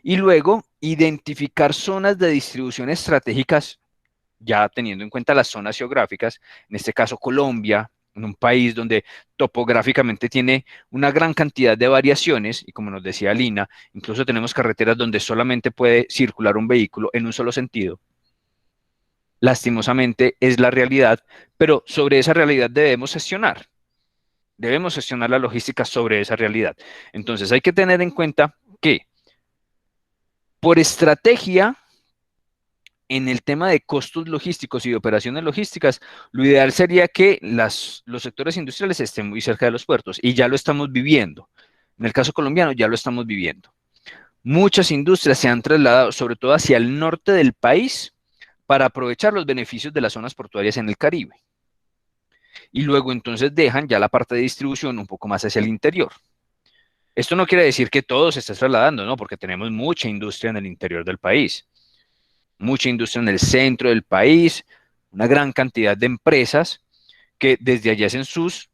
y luego identificar zonas de distribución estratégicas, ya teniendo en cuenta las zonas geográficas, en este caso Colombia, en un país donde topográficamente tiene una gran cantidad de variaciones, y como nos decía Lina, incluso tenemos carreteras donde solamente puede circular un vehículo en un solo sentido. Lastimosamente es la realidad, pero sobre esa realidad debemos gestionar. Debemos gestionar la logística sobre esa realidad. Entonces hay que tener en cuenta que por estrategia, en el tema de costos logísticos y de operaciones logísticas, lo ideal sería que los sectores industriales estén muy cerca de los puertos, y ya lo estamos viviendo. En el caso colombiano ya lo estamos viviendo. Muchas industrias se han trasladado, sobre todo hacia el norte del país, para aprovechar los beneficios de las zonas portuarias en el Caribe. Y luego entonces dejan ya la parte de distribución un poco más hacia el interior. Esto no quiere decir que todo se esté trasladando, ¿no? Porque tenemos mucha industria en el interior del país, mucha industria en el centro del país, una gran cantidad de empresas que desde allá hacen sus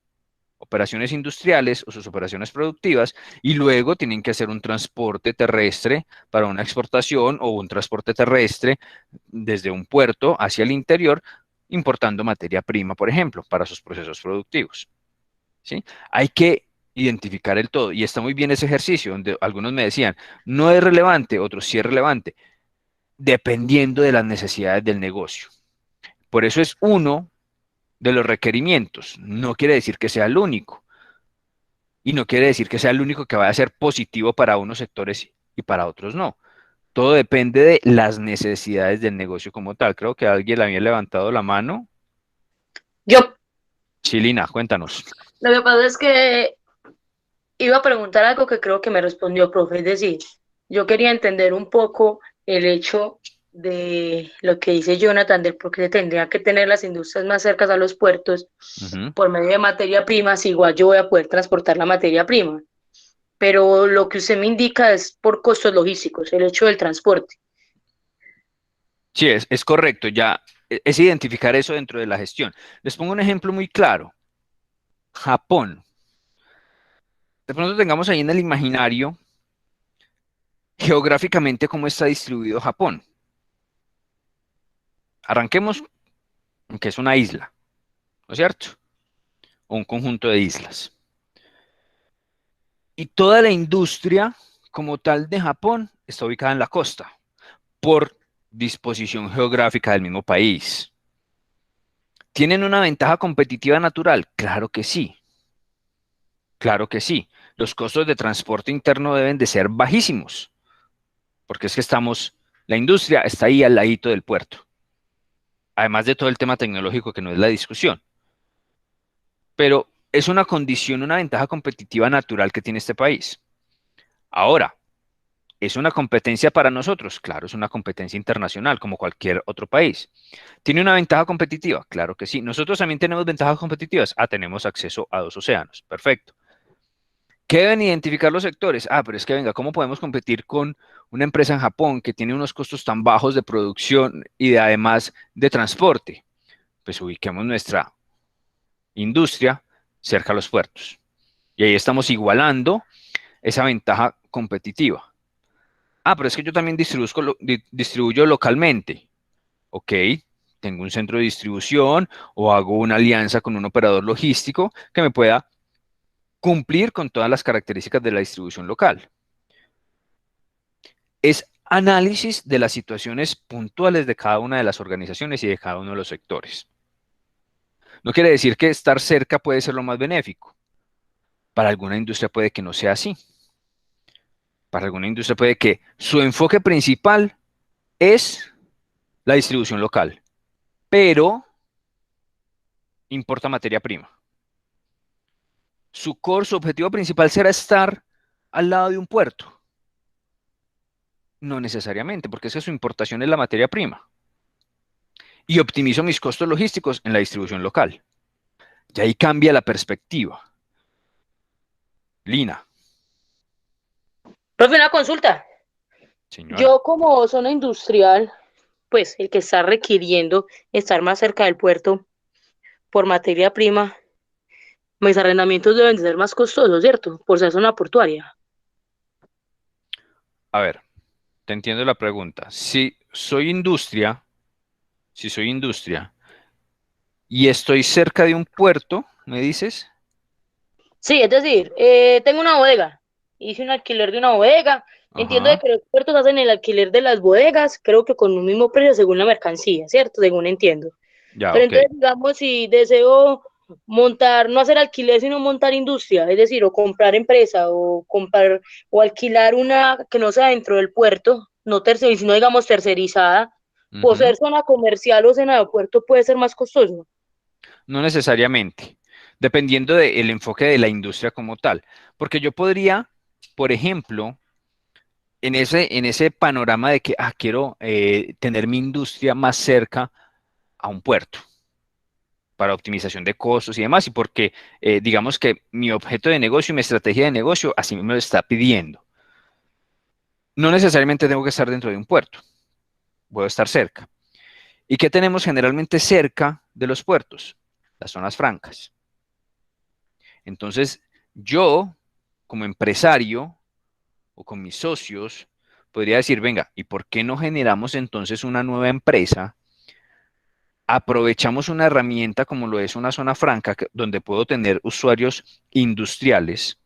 operaciones industriales o sus operaciones productivas y luego tienen que hacer un transporte terrestre para una exportación o un transporte terrestre desde un puerto hacia el interior, importando materia prima, por ejemplo, para sus procesos productivos. ¿Sí? Hay que identificar el todo, y está muy bien ese ejercicio, donde algunos me decían, no es relevante, otros sí es relevante, dependiendo de las necesidades del negocio. Por eso es uno de los requerimientos, no quiere decir que sea el único, y no quiere decir que sea el único que vaya a ser positivo para unos sectores y para otros no. Todo depende de las necesidades del negocio como tal. Creo que alguien le había levantado la mano. Yo. Chilina, cuéntanos. Lo que pasa es que iba a preguntar algo que creo que me respondió, profe. Es decir, yo quería entender un poco el hecho de lo que dice Jonathan, del por qué se tendría que tener las industrias más cercanas a los puertos por medio de materia prima, si igual yo voy a poder transportar la materia prima. Pero lo que usted me indica es por costos logísticos, el hecho del transporte. Sí, es correcto, ya es identificar eso dentro de la gestión. Les pongo un ejemplo muy claro. Japón. De pronto tengamos ahí en el imaginario geográficamente cómo está distribuido Japón. Arranquemos que es una isla, ¿no es cierto? O un conjunto de islas. Y toda la industria como tal de Japón está ubicada en la costa, por disposición geográfica del mismo país. ¿Tienen una ventaja competitiva natural? Claro que sí. Claro que sí. Los costos de transporte interno deben de ser bajísimos, porque es que la industria está ahí al ladito del puerto. Además de todo el tema tecnológico que no es la discusión. Pero es una condición, una ventaja competitiva natural que tiene este país. Ahora, ¿es una competencia para nosotros? Claro, es una competencia internacional, como cualquier otro país. ¿Tiene una ventaja competitiva? Claro que sí. ¿Nosotros también tenemos ventajas competitivas? Tenemos acceso a 2 océanos. Perfecto. ¿Qué deben identificar los sectores? Pero es que venga, ¿cómo podemos competir con una empresa en Japón que tiene unos costos tan bajos de producción y además de transporte? Pues ubiquemos nuestra industria cerca a los puertos. Y ahí estamos igualando esa ventaja competitiva. Pero es que yo también distribuyo localmente. Ok, tengo un centro de distribución o hago una alianza con un operador logístico que me pueda cumplir con todas las características de la distribución local. Es análisis de las situaciones puntuales de cada una de las organizaciones y de cada uno de los sectores. No quiere decir que estar cerca puede ser lo más benéfico. Para alguna industria puede que no sea así. Para alguna industria puede que su enfoque principal es la distribución local, pero importa materia prima. Su objetivo principal será estar al lado de un puerto. No necesariamente, porque es que su importación es la materia prima. y optimizo mis costos logísticos en la distribución local. Y ahí cambia la perspectiva. Lina. Profe, una consulta. Señora. Yo como zona industrial, pues el que está requiriendo estar más cerca del puerto por materia prima, mis arrendamientos deben de ser más costosos, ¿cierto? Por ser zona portuaria. A ver, te entiendo la pregunta. Si soy industria y estoy cerca de un puerto, ¿me dices? Sí, es decir, tengo una bodega, hice un alquiler de una bodega, entiendo de Ajá. que los puertos hacen el alquiler de las bodegas, creo que con un mismo precio según la mercancía, ¿cierto? Según entiendo. Ya, Pero ok. entonces, digamos, si deseo montar, no hacer alquiler, sino montar industria, es decir, o comprar empresa, o comprar, o alquilar una que no sea dentro del puerto, no sino digamos tercerizada, por Ujú. ser zona comercial o zona de puerto puede ser más costoso. No necesariamente, dependiendo del enfoque de la industria como tal. Porque yo podría, por ejemplo, en ese panorama de que quiero tener mi industria más cerca a un puerto para optimización de costos y demás, y porque digamos que mi objeto de negocio y mi estrategia de negocio así me lo está pidiendo. No necesariamente tengo que estar dentro de un puerto, puedo estar cerca. ¿Y qué tenemos generalmente cerca de los puertos? Las zonas francas. Entonces, yo, como empresario o con mis socios, podría decir, venga, ¿y por qué no generamos entonces una nueva empresa? Aprovechamos una herramienta como lo es una zona franca, donde puedo tener usuarios industriales,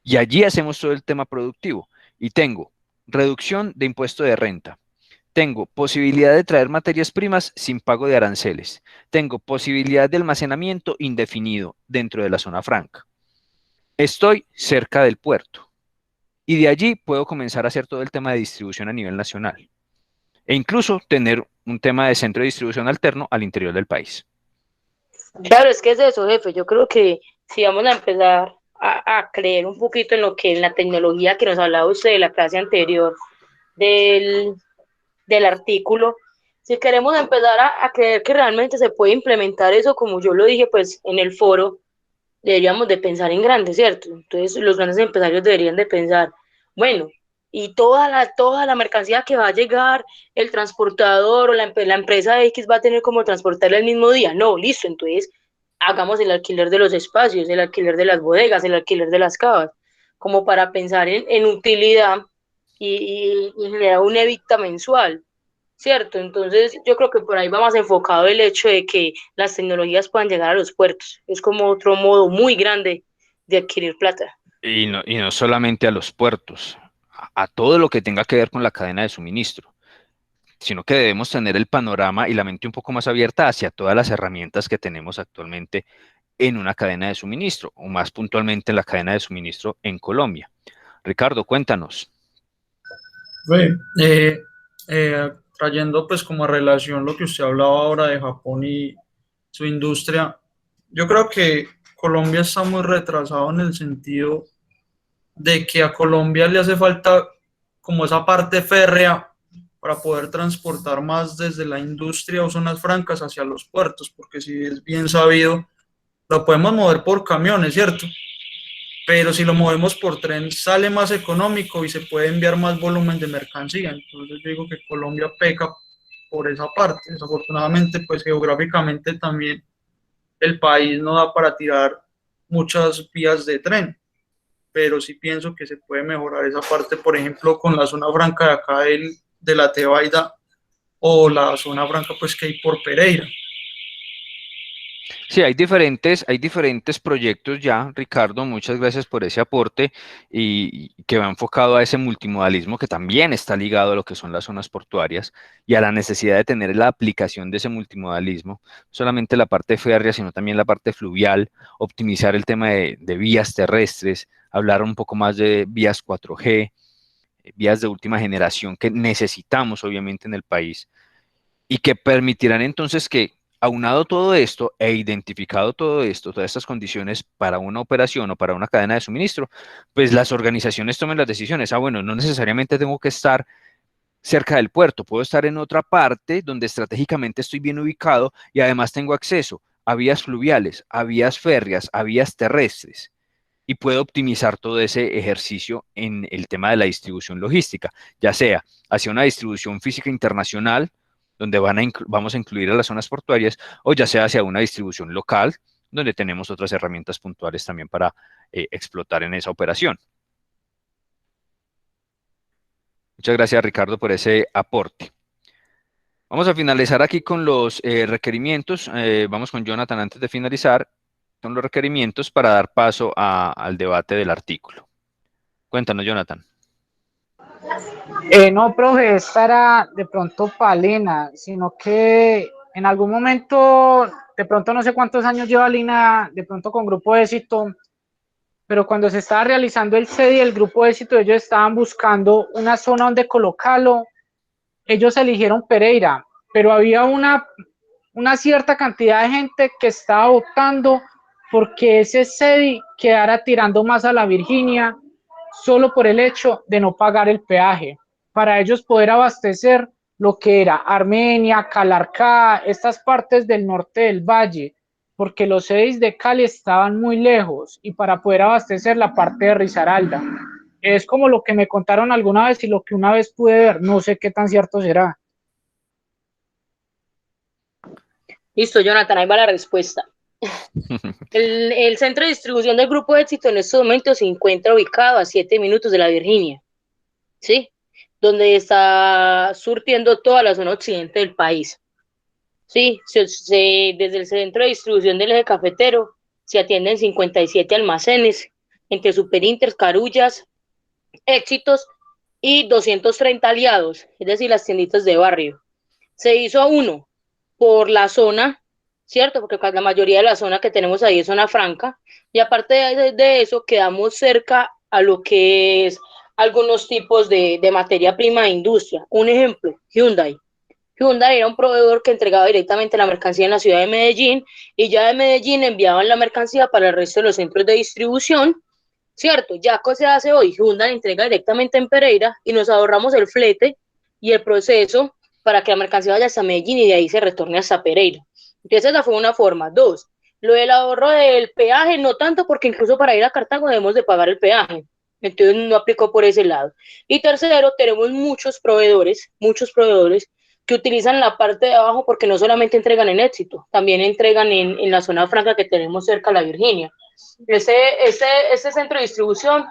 y allí hacemos todo el tema productivo. Y tengo reducción de impuesto de renta. Tengo posibilidad de traer materias primas sin pago de aranceles. Tengo posibilidad de almacenamiento indefinido dentro de la zona franca. Estoy cerca del puerto y de allí puedo comenzar a hacer todo el tema de distribución a nivel nacional e incluso tener un tema de centro de distribución alterno al interior del país. Claro, es que es eso, jefe. Yo creo que si vamos a empezar a creer un poquito en lo que en la tecnología que nos hablaba usted de la clase anterior del, del artículo, si queremos empezar a creer que realmente se puede implementar eso, como yo lo dije, pues en el foro, deberíamos de pensar en grande, ¿cierto? Entonces los grandes empresarios deberían de pensar, bueno, y toda la mercancía que va a llegar, el transportador o la empresa X va a tener como transportarla el mismo día. No, listo, entonces hagamos el alquiler de los espacios, el alquiler de las bodegas, el alquiler de las cavas, como para pensar en utilidad y generar un EBITDA mensual, ¿cierto? Entonces yo creo que por ahí va más enfocado el hecho de que las tecnologías puedan llegar a los puertos. Es como otro modo muy grande de adquirir plata. Y no solamente a los puertos, a todo lo que tenga que ver con la cadena de suministro, sino que debemos tener el panorama y la mente un poco más abierta hacia todas las herramientas que tenemos actualmente en una cadena de suministro, o más puntualmente en la cadena de suministro en Colombia. Ricardo, cuéntanos. Trayendo pues como a relación lo que usted hablaba ahora de Japón y su industria, yo creo que Colombia está muy retrasado en el sentido de que a Colombia le hace falta como esa parte férrea para poder transportar más desde la industria o zonas francas hacia los puertos, porque si es bien sabido, lo podemos mover por camiones, ¿cierto? Pero si lo movemos por tren sale más económico y se puede enviar más volumen de mercancía. Entonces yo digo que Colombia peca por esa parte. Desafortunadamente, pues geográficamente también el país no da para tirar muchas vías de tren, pero sí pienso que se puede mejorar esa parte, por ejemplo, con la zona franca de acá de la Tebaida o la zona franca pues que hay por Pereira. Sí, hay diferentes proyectos ya, Ricardo, muchas gracias por ese aporte y que va enfocado a ese multimodalismo que también está ligado a lo que son las zonas portuarias y a la necesidad de tener la aplicación de ese multimodalismo, no solamente la parte férrea, sino también la parte fluvial, optimizar el tema de vías terrestres, hablar un poco más de vías 4G, vías de última generación que necesitamos obviamente en el país y que permitirán entonces que, aunado todo esto e identificado todo esto, todas estas condiciones para una operación o para una cadena de suministro, pues las organizaciones tomen las decisiones. Bueno, no necesariamente tengo que estar cerca del puerto, puedo estar en otra parte donde estratégicamente estoy bien ubicado y además tengo acceso a vías fluviales, a vías férreas, a vías terrestres. Y puedo optimizar todo ese ejercicio en el tema de la distribución logística, ya sea hacia una distribución física internacional, donde vamos a incluir a las zonas portuarias, o ya sea hacia una distribución local, donde tenemos otras herramientas puntuales también para explotar en esa operación. Muchas gracias, Ricardo, por ese aporte. Vamos a finalizar aquí con los requerimientos. Vamos con Jonathan antes de finalizar. Son los requerimientos para dar paso al debate del artículo. Cuéntanos, Jonathan. No, profe, esta era de pronto para Lina, sino que en algún momento, de pronto no sé cuántos años lleva Lina, de pronto con Grupo Éxito, pero cuando se estaba realizando el CEDI, el Grupo Éxito, ellos estaban buscando una zona donde colocarlo. Ellos eligieron Pereira, pero había una cierta cantidad de gente que estaba votando porque ese CEDI quedara tirando más a la Virginia, solo por el hecho de no pagar el peaje, para ellos poder abastecer lo que era Armenia, Calarcá, estas partes del norte del valle, porque los CEDIs de Cali estaban muy lejos, y para poder abastecer la parte de Risaralda. Es como lo que me contaron alguna vez y lo que una vez pude ver, no sé qué tan cierto será. Listo, Jonathan, ahí va la respuesta. El centro de distribución del Grupo Éxito en estos momentos se encuentra ubicado a 7 minutos de la Virginia, ¿sí? Donde está surtiendo toda la zona occidente del país. Sí, desde el centro de distribución del eje cafetero se atienden 57 almacenes entre Superinter, Carullas, Éxitos y 230 aliados, es decir, las tienditas de barrio. Se hizo uno por la zona, ¿cierto? Porque la mayoría de la zona que tenemos ahí es zona franca, y aparte de eso quedamos cerca a lo que es algunos tipos de materia prima de industria. Un ejemplo, Hyundai. Hyundai era un proveedor que entregaba directamente la mercancía en la ciudad de Medellín, y ya de Medellín enviaban la mercancía para el resto de los centros de distribución, ¿cierto? Ya ¿qué se hace hoy? Hyundai entrega directamente en Pereira y nos ahorramos el flete y el proceso para que la mercancía vaya hasta Medellín y de ahí se retorne hasta Pereira. Entonces esa fue una forma. Dos, lo del ahorro del peaje, no tanto, porque incluso para ir a Cartago debemos de pagar el peaje. Entonces no aplicó por ese lado. Y tercero, tenemos muchos proveedores que utilizan la parte de abajo porque no solamente entregan en Éxito, también entregan en la zona franca que tenemos cerca de la Virginia. Ese centro de distribución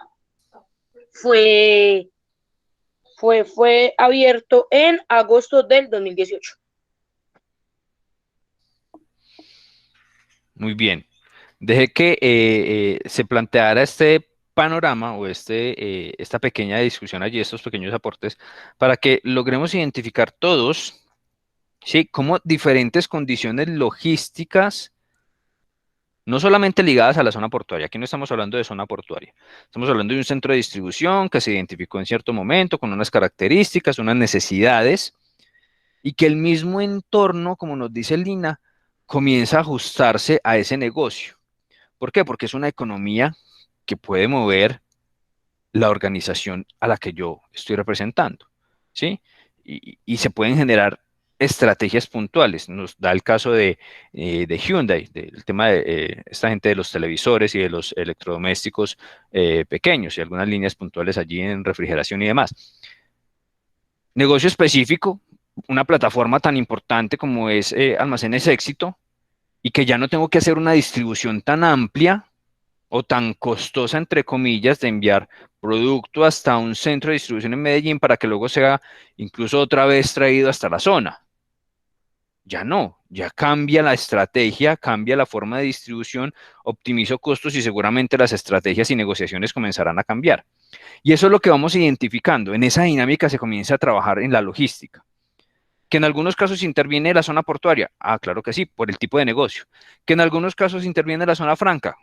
fue abierto en agosto del 2018. Muy bien. Dejé que se planteara este panorama o esta pequeña discusión allí, estos pequeños aportes, para que logremos identificar todos, ¿sí?, cómo diferentes condiciones logísticas, no solamente ligadas a la zona portuaria, aquí no estamos hablando de zona portuaria, estamos hablando de un centro de distribución que se identificó en cierto momento con unas características, unas necesidades, y que el mismo entorno, como nos dice Lina, comienza a ajustarse a ese negocio. ¿Por qué? Porque es una economía que puede mover la organización a la que yo estoy representando, ¿sí? Y se pueden generar estrategias puntuales. Nos da el caso de Hyundai, del tema de esta gente de los televisores y de los electrodomésticos pequeños y algunas líneas puntuales allí en refrigeración y demás. Negocio específico, una plataforma tan importante como es Almacenes Éxito, y que ya no tengo que hacer una distribución tan amplia o tan costosa, entre comillas, de enviar producto hasta un centro de distribución en Medellín para que luego sea incluso otra vez traído hasta la zona. Ya no, ya cambia la estrategia, cambia la forma de distribución, optimizo costos y seguramente las estrategias y negociaciones comenzarán a cambiar. Y eso es lo que vamos identificando. En esa dinámica se comienza a trabajar en la logística. Que en algunos casos interviene la zona portuaria. Ah, claro que sí, por el tipo de negocio. Que en algunos casos interviene la zona franca,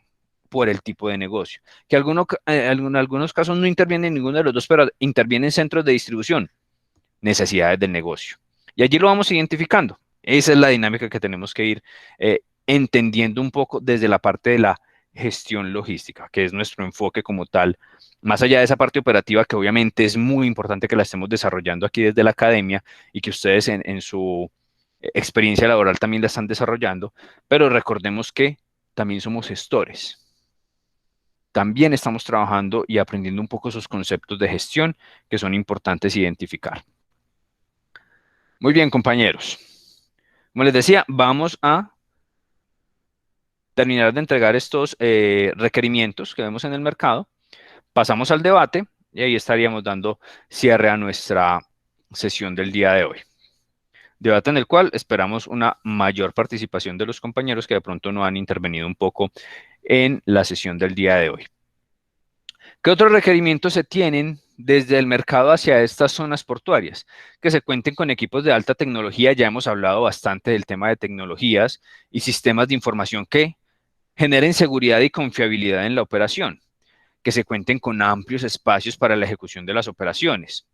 por el tipo de negocio. Que en algunos casos no interviene en ninguno de los dos, pero intervienen centros de distribución, necesidades del negocio. Y allí lo vamos identificando. Esa es la dinámica que tenemos que ir entendiendo un poco desde la parte de la gestión logística, que es nuestro enfoque como tal, más allá de esa parte operativa que obviamente es muy importante que la estemos desarrollando aquí desde la academia y que ustedes en su experiencia laboral también la están desarrollando, pero recordemos que también somos gestores. También estamos trabajando y aprendiendo un poco esos conceptos de gestión que son importantes identificar. Muy bien, compañeros. Como les decía, vamos a terminar de entregar estos requerimientos que vemos en el mercado. Pasamos al debate y ahí estaríamos dando cierre a nuestra sesión del día de hoy. Debate en el cual esperamos una mayor participación de los compañeros que de pronto no han intervenido un poco en la sesión del día de hoy. ¿Qué otros requerimientos se tienen desde el mercado hacia estas zonas portuarias? Que se cuenten con equipos de alta tecnología. Ya hemos hablado bastante del tema de tecnologías y sistemas de información que generen seguridad y confiabilidad en la operación. Que se cuenten con amplios espacios para la ejecución de las operaciones.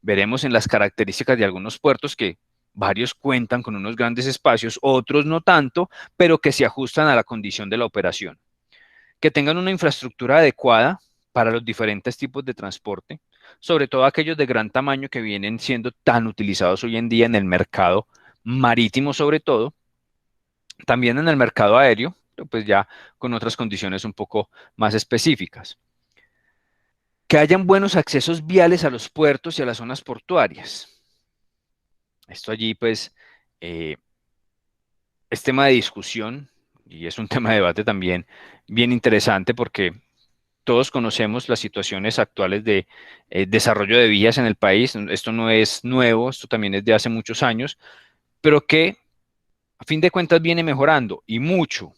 Veremos en las características de algunos puertos que varios cuentan con unos grandes espacios, otros no tanto, pero que se ajustan a la condición de la operación. Que tengan una infraestructura adecuada para los diferentes tipos de transporte, sobre todo aquellos de gran tamaño que vienen siendo tan utilizados hoy en día en el mercado marítimo sobre todo, también en el mercado aéreo, pero pues ya con otras condiciones un poco más específicas. Que hayan buenos accesos viales a los puertos y a las zonas portuarias. Esto allí pues es tema de discusión y es un tema de debate también bien interesante porque todos conocemos las situaciones actuales de desarrollo de vías en el país. Esto no es nuevo, esto también es de hace muchos años, pero que a fin de cuentas viene mejorando y mucho,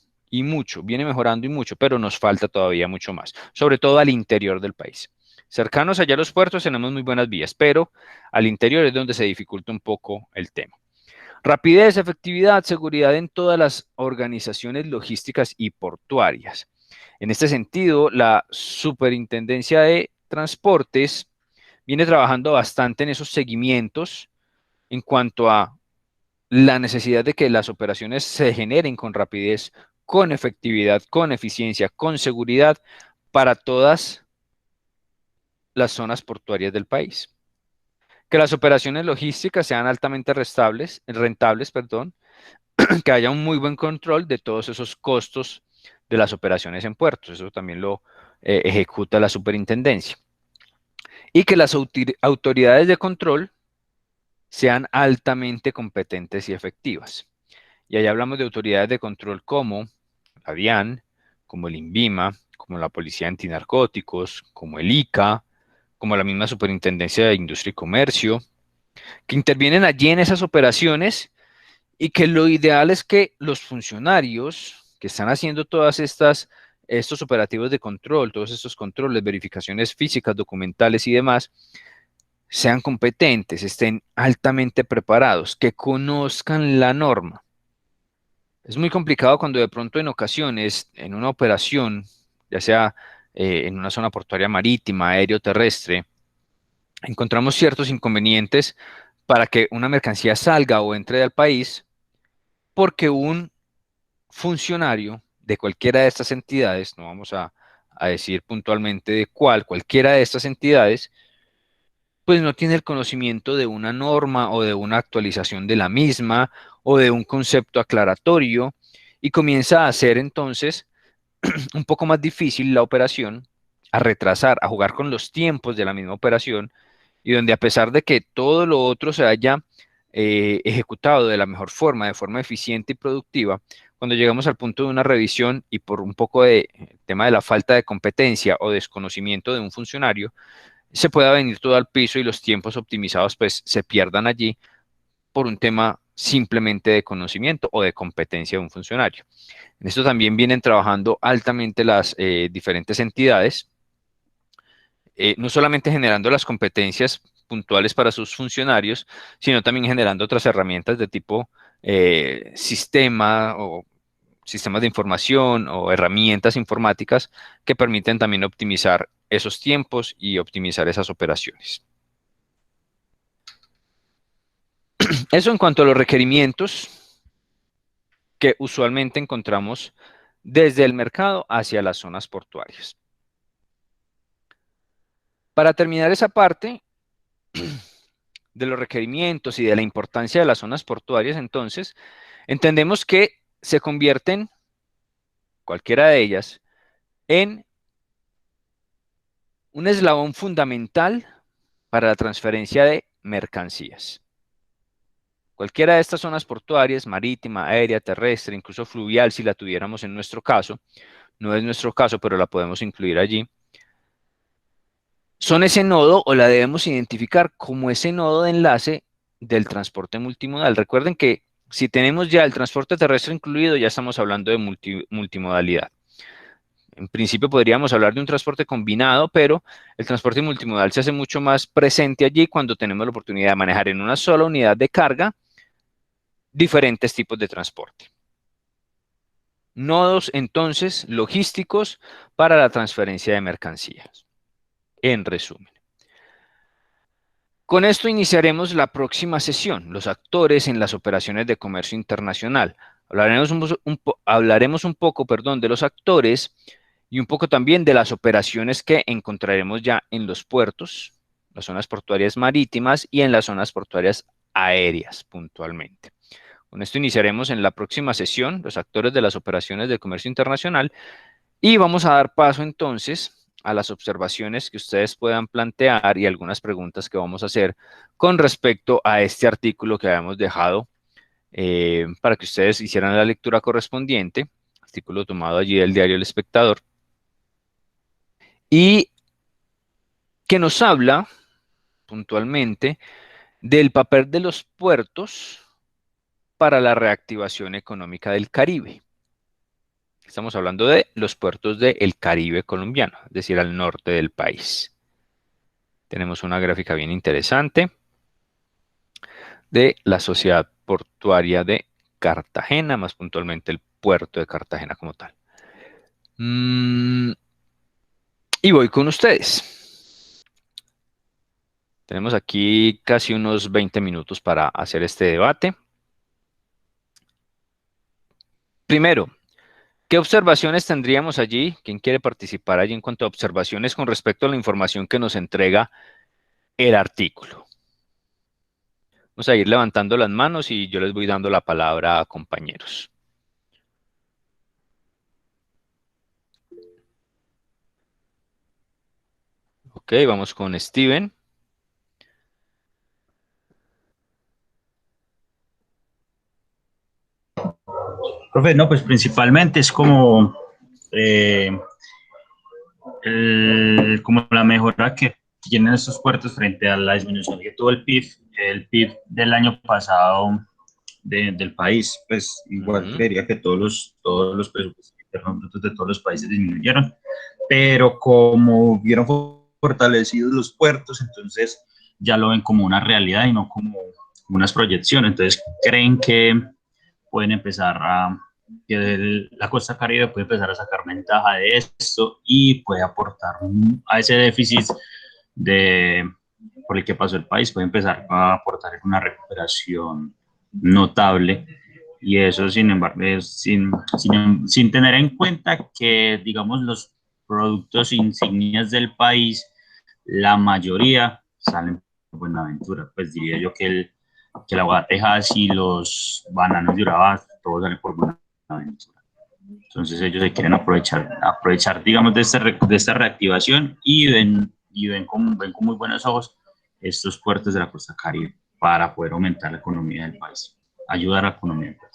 viene mejorando y mucho, pero nos falta todavía mucho más, sobre todo al interior del país. Cercanos allá a los puertos tenemos muy buenas vías, pero al interior es donde se dificulta un poco el tema. Rapidez, efectividad, seguridad en todas las organizaciones logísticas y portuarias. En este sentido, la Superintendencia de Transportes viene trabajando bastante en esos seguimientos en cuanto a la necesidad de que las operaciones se generen con rapidez, con efectividad, con eficiencia, con seguridad para todas las zonas portuarias del país. Que las operaciones logísticas sean altamente rentables, que haya un muy buen control de todos esos costos de las operaciones en puertos. Eso también lo ejecuta la superintendencia. Y que las autoridades de control sean altamente competentes y efectivas. Y ahí hablamos de autoridades de control como la DIAN, como el INVIMA, como la Policía Antinarcóticos, como el ICA, como la misma Superintendencia de Industria y Comercio, que intervienen allí en esas operaciones y que lo ideal es que los funcionarios que están haciendo todas estos operativos de control, todos estos controles, verificaciones físicas, documentales y demás, sean competentes, estén altamente preparados, que conozcan la norma. Es muy complicado cuando de pronto en ocasiones, en una operación, ya sea en una zona portuaria marítima, aéreo, terrestre, encontramos ciertos inconvenientes para que una mercancía salga o entre al país porque un funcionario de cualquiera de estas entidades, no vamos a decir puntualmente de cualquiera de estas entidades, pues no tiene el conocimiento de una norma o de una actualización de la misma o de un concepto aclaratorio y comienza a hacer entonces un poco más difícil la operación, a retrasar, a jugar con los tiempos de la misma operación y donde a pesar de que todo lo otro se haya ejecutado de la mejor forma, de forma eficiente y productiva, cuando llegamos al punto de una revisión y por un poco de tema de la falta de competencia o desconocimiento de un funcionario, se pueda venir todo al piso y los tiempos optimizados pues se pierdan allí por un tema simplemente de conocimiento o de competencia de un funcionario. En esto también vienen trabajando altamente las diferentes entidades, no solamente generando las competencias puntuales para sus funcionarios, sino también generando otras herramientas de tipo sistema o sistemas de información o herramientas informáticas que permiten también optimizar esos tiempos y optimizar esas operaciones. Eso en cuanto a los requerimientos que usualmente encontramos desde el mercado hacia las zonas portuarias. Para terminar esa parte de los requerimientos y de la importancia de las zonas portuarias, entonces, entendemos que se convierten, cualquiera de ellas, en un eslabón fundamental para la transferencia de mercancías. Cualquiera de estas zonas portuarias, marítima, aérea, terrestre, incluso fluvial, si la tuviéramos en nuestro caso, no es nuestro caso, pero la podemos incluir allí, son ese nodo o la debemos identificar como ese nodo de enlace del transporte multimodal. Recuerden que si tenemos ya el transporte terrestre incluido, ya estamos hablando de multimodalidad. En principio podríamos hablar de un transporte combinado, pero el transporte multimodal se hace mucho más presente allí cuando tenemos la oportunidad de manejar en una sola unidad de carga diferentes tipos de transporte. Nodos, entonces, logísticos para la transferencia de mercancías. En resumen. Con esto iniciaremos la próxima sesión, los actores en las operaciones de comercio internacional. Hablaremos un poco de los actores y un poco también de las operaciones que encontraremos ya en los puertos, las zonas portuarias marítimas y en las zonas portuarias aéreas puntualmente. Con esto iniciaremos en la próxima sesión, los actores de las operaciones de comercio internacional, y vamos a dar paso entonces a las observaciones que ustedes puedan plantear y algunas preguntas que vamos a hacer con respecto a este artículo que habíamos dejado para que ustedes hicieran la lectura correspondiente, artículo tomado allí del diario El Espectador, y que nos habla puntualmente del papel de los puertos para la reactivación económica del Caribe. Estamos hablando de los puertos del Caribe colombiano, es decir, al norte del país. Tenemos una gráfica bien interesante de la Sociedad Portuaria de Cartagena, más puntualmente el puerto de Cartagena como tal. Y voy con ustedes. Tenemos aquí casi unos 20 minutos para hacer este debate. Primero, ¿qué observaciones tendríamos allí? ¿Quién quiere participar allí en cuanto a observaciones con respecto a la información que nos entrega el artículo? Vamos a ir levantando las manos y yo les voy dando la palabra a compañeros. Ok, vamos con Steven. Profe, no, pues principalmente es como, como la mejora que tienen estos puertos frente a la disminución que tuvo el PIB del año pasado del país. Pues igual creería que todos los presupuestos internos de todos los países disminuyeron, pero como vieron fortalecidos los puertos, entonces ya lo ven como una realidad y no como unas proyecciones. Entonces creen que pueden empezar que la costa caribe puede empezar a sacar ventaja de esto y puede aportar a ese déficit por el que pasó el país, puede empezar a aportar una recuperación notable, y eso sin embargo sin tener en cuenta que, digamos, los productos insignias del país, la mayoría salen por Buenaventura. Pues diría yo que el aguacate y los bananos de Urabá, todos salen por Buenaventura. Entonces ellos se quieren aprovechar digamos, de esta reactivación, y ven con muy buenos ojos estos puertos de la costa caribe para poder aumentar la economía del país, ayudar a la economía del país.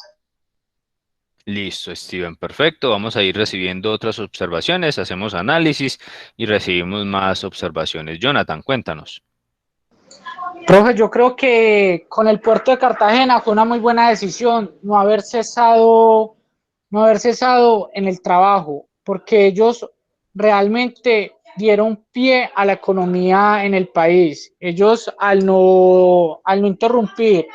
Listo, Steven, perfecto. Vamos a ir recibiendo otras observaciones, hacemos análisis y recibimos más observaciones. Jonathan, cuéntanos. Profe, yo creo que con el puerto de Cartagena fue una muy buena decisión no haber cesado en el trabajo, porque ellos realmente dieron pie a la economía en el país. Ellos, al no interrumpir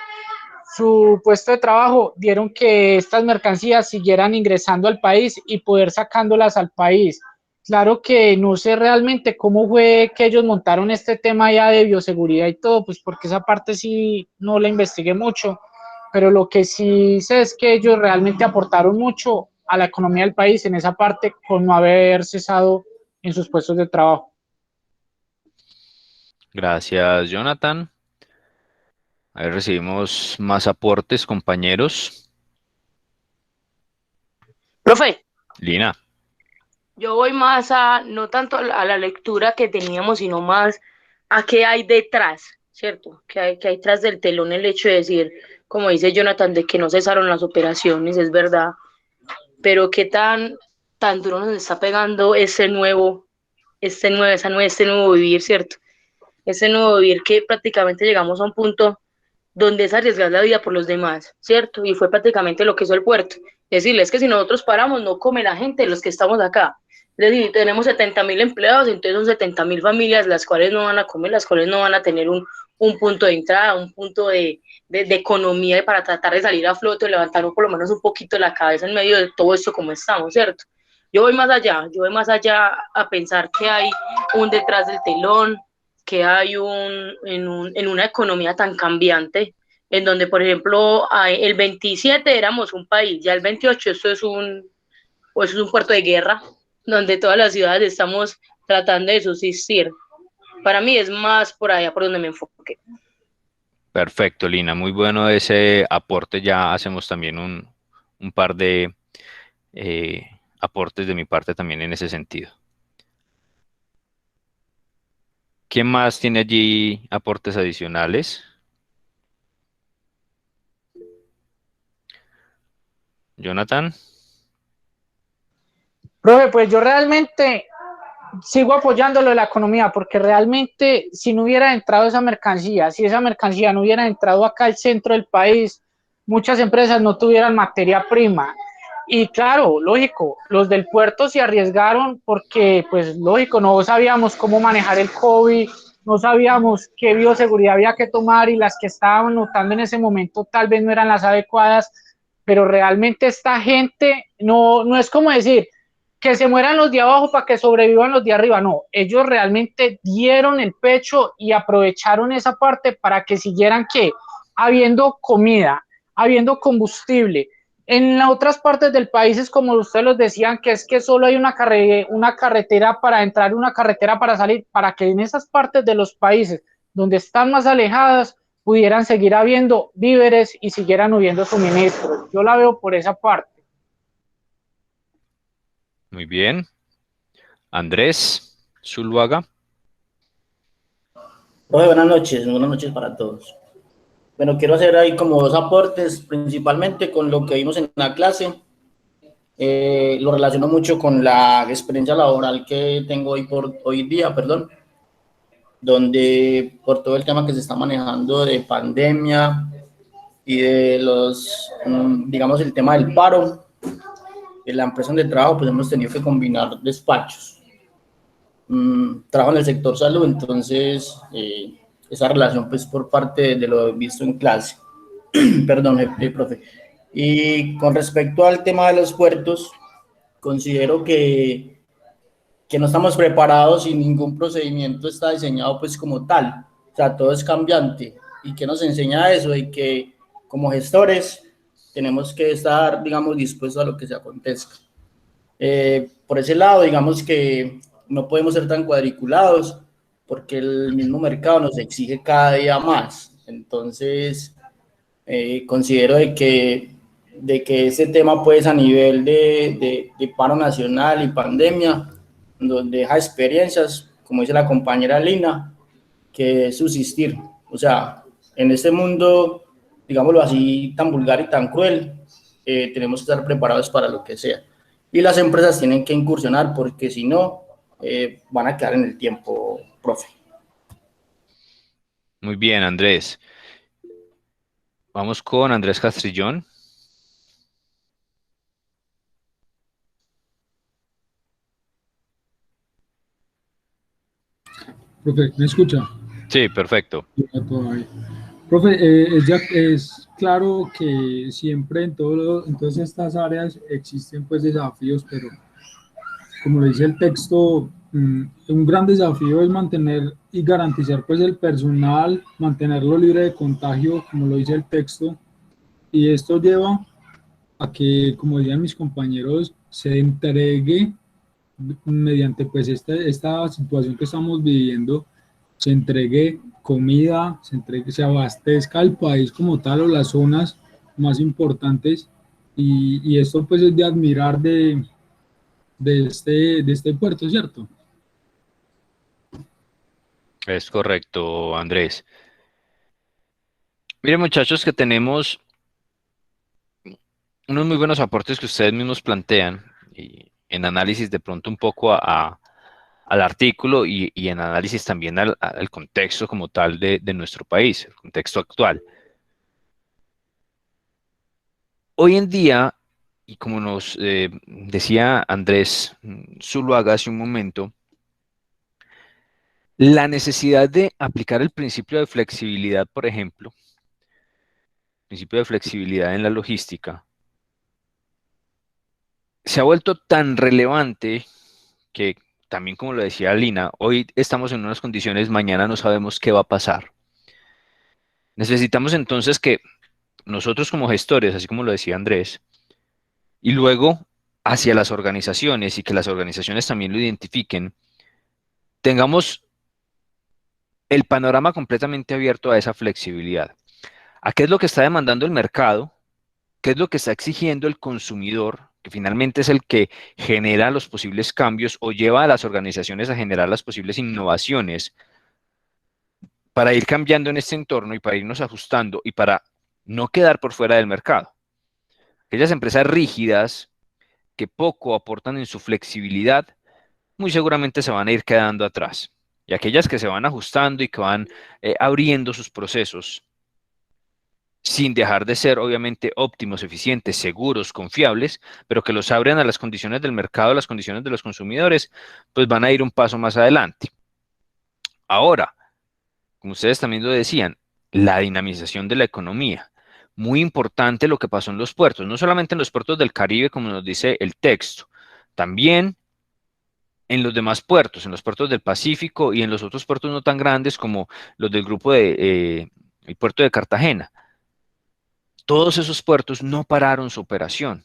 su puesto de trabajo, dieron que estas mercancías siguieran ingresando al país y poder sacándolas al país. Claro que no sé realmente cómo fue que ellos montaron este tema ya de bioseguridad y todo, pues porque esa parte sí no la investigué mucho, pero lo que sí sé es que ellos realmente aportaron mucho a la economía del país en esa parte con no haber cesado en sus puestos de trabajo. Gracias, Jonathan. A ver, recibimos más aportes, compañeros. Profe, Lina. yo voy más a, no tanto a la lectura que teníamos, sino más a qué hay detrás, ¿cierto? Que hay tras del telón el hecho de decir, como dice Jonathan, de que no cesaron las operaciones, es verdad, pero qué tan duro nos está pegando este nuevo vivir, ¿cierto? Ese nuevo vivir que prácticamente llegamos a un punto donde es arriesgar la vida por los demás, ¿cierto? Y fue prácticamente lo que hizo el puerto. Decirles que si nosotros paramos, no come la gente, los que estamos acá. Es decir, tenemos 70.000 empleados, entonces son 70.000 familias las cuales no van a comer, las cuales no van a tener un punto de entrada, un punto de economía para tratar de salir a flote, levantar por lo menos un poquito la cabeza en medio de todo esto como estamos, ¿cierto? Yo voy más allá a pensar que hay un detrás del telón, que hay en una economía tan cambiante, en donde, por ejemplo, el 27 éramos un país, ya el 28 esto es un puerto de guerra, donde todas las ciudades estamos tratando de subsistir. Para mí es más por allá por donde me enfoqué. Perfecto, Lina. Muy bueno ese aporte. Ya hacemos también un par de aportes de mi parte también en ese sentido. ¿Quién más tiene allí aportes adicionales? Jonathan. Profe, pues yo realmente sigo apoyándolo de la economía, porque realmente si no hubiera entrado esa mercancía, si esa mercancía no hubiera entrado acá al centro del país, muchas empresas no tuvieran materia prima. Y claro, lógico, los del puerto se arriesgaron porque, pues lógico, no sabíamos cómo manejar el COVID, no sabíamos qué bioseguridad había que tomar y las que estaban notando en ese momento tal vez no eran las adecuadas, pero realmente esta gente no es como decir que se mueran los de abajo para que sobrevivan los de arriba, no, ellos realmente dieron el pecho y aprovecharon esa parte para que siguieran que habiendo comida, habiendo combustible. En las otras partes del país es como ustedes los decían, que es que solo hay una carretera para entrar y una carretera para salir, para que en esas partes de los países donde están más alejadas pudieran seguir habiendo víveres y siguieran habiendo suministros. Yo la veo por esa parte. Muy bien. Andrés Zuluaga. Buenas noches para todos. Bueno, quiero hacer ahí como dos aportes, principalmente con lo que vimos en la clase. Lo relaciono mucho con la experiencia laboral que tengo hoy día, donde por todo el tema que se está manejando de pandemia y de digamos, el tema del paro, en la empresa donde trabajo, pues hemos tenido que combinar despachos. Trabajo en el sector salud, entonces esa relación pues por parte de lo visto en clase. Perdón, profe. Y con respecto al tema de los puertos, considero que no estamos preparados y ningún procedimiento está diseñado pues como tal. O sea, todo es cambiante. ¿Y qué nos enseña eso? Y que como gestores tenemos que estar, digamos, dispuestos a lo que se acontezca. Por ese lado, digamos que no podemos ser tan cuadriculados porque el mismo mercado nos exige cada día más. Entonces, considero de que ese tema, pues, a nivel de paro nacional y pandemia, donde deja experiencias, como dice la compañera Lina, que es subsistir. O sea, en este mundo, digámoslo así, tan vulgar y tan cruel, tenemos que estar preparados para lo que sea. Y las empresas tienen que incursionar porque si no, van a quedar en el tiempo, profe. Muy bien, Andrés. Vamos con Andrés Castrillón. Profe, ¿me escucha? Sí, perfecto. Profe, es claro que siempre en todas estas áreas existen pues desafíos, pero como lo dice el texto, un gran desafío es mantener y garantizar pues el personal, mantenerlo libre de contagio, como lo dice el texto, y esto lleva a que, como decían mis compañeros, se entregue mediante pues esta situación que estamos viviendo, se entregue comida, se abastezca el país como tal o las zonas más importantes y esto pues es de admirar de este puerto, ¿cierto? Es correcto, Andrés. Miren, muchachos, que tenemos unos muy buenos aportes que ustedes mismos plantean y en análisis de pronto un poco al artículo y en análisis también al contexto como tal de nuestro país, el contexto actual. Hoy en día, y como nos decía Andrés Zuluaga hace un momento, la necesidad de aplicar el principio de flexibilidad, por ejemplo, principio de flexibilidad en la logística, se ha vuelto tan relevante que también, como lo decía Lina, hoy estamos en unas condiciones, mañana no sabemos qué va a pasar. Necesitamos entonces que nosotros como gestores, así como lo decía Andrés, y luego hacia las organizaciones y que las organizaciones también lo identifiquen, tengamos el panorama completamente abierto a esa flexibilidad. ¿A qué es lo que está demandando el mercado? ¿Qué es lo que está exigiendo el consumidor, que finalmente es el que genera los posibles cambios o lleva a las organizaciones a generar las posibles innovaciones para ir cambiando en este entorno y para irnos ajustando y para no quedar por fuera del mercado? Aquellas empresas rígidas que poco aportan en su flexibilidad, muy seguramente se van a ir quedando atrás. Y aquellas que se van ajustando y que van abriendo sus procesos, sin dejar de ser obviamente óptimos, eficientes, seguros, confiables, pero que los abren a las condiciones del mercado, a las condiciones de los consumidores, pues van a ir un paso más adelante. Ahora, como ustedes también lo decían, la dinamización de la economía. Muy importante lo que pasó en los puertos, no solamente en los puertos del Caribe, como nos dice el texto, también en los demás puertos, en los puertos del Pacífico y en los otros puertos no tan grandes como los del grupo el puerto de Cartagena. Todos esos puertos no pararon su operación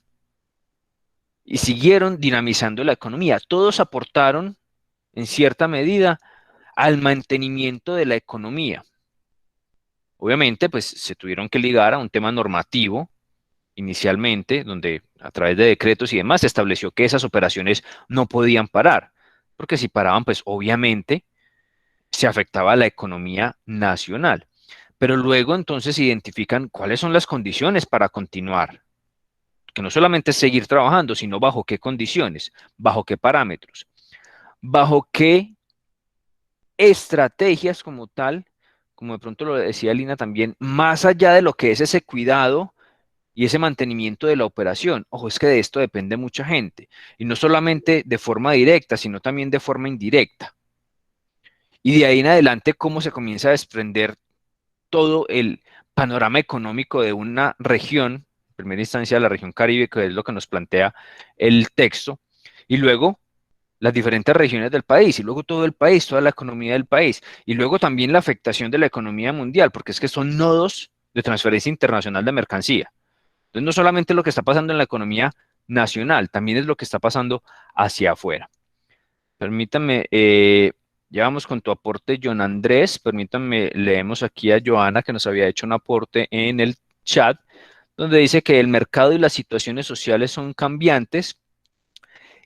y siguieron dinamizando la economía. Todos aportaron, en cierta medida, al mantenimiento de la economía. Obviamente, pues se tuvieron que ligar a un tema normativo inicialmente, donde a través de decretos y demás se estableció que esas operaciones no podían parar, porque si paraban, pues obviamente se afectaba a la economía nacional. Pero luego entonces identifican cuáles son las condiciones para continuar, que no solamente es seguir trabajando, sino bajo qué condiciones, bajo qué parámetros, bajo qué estrategias como tal, como de pronto lo decía Lina también, más allá de lo que es ese cuidado y ese mantenimiento de la operación. Ojo, es que de esto depende mucha gente, y no solamente de forma directa, sino también de forma indirecta. Y de ahí en adelante, cómo se comienza a desprender todo el panorama económico de una región, en primera instancia la región Caribe, que es lo que nos plantea el texto, y luego las diferentes regiones del país, y luego todo el país, toda la economía del país, y luego también la afectación de la economía mundial, porque es que son nodos de transferencia internacional de mercancía. Entonces, no solamente lo que está pasando en la economía nacional, también es lo que está pasando hacia afuera. Permítanme, ya vamos con tu aporte, John Andrés. Permítanme, leemos aquí a Joana, que nos había hecho un aporte en el chat, donde dice que el mercado y las situaciones sociales son cambiantes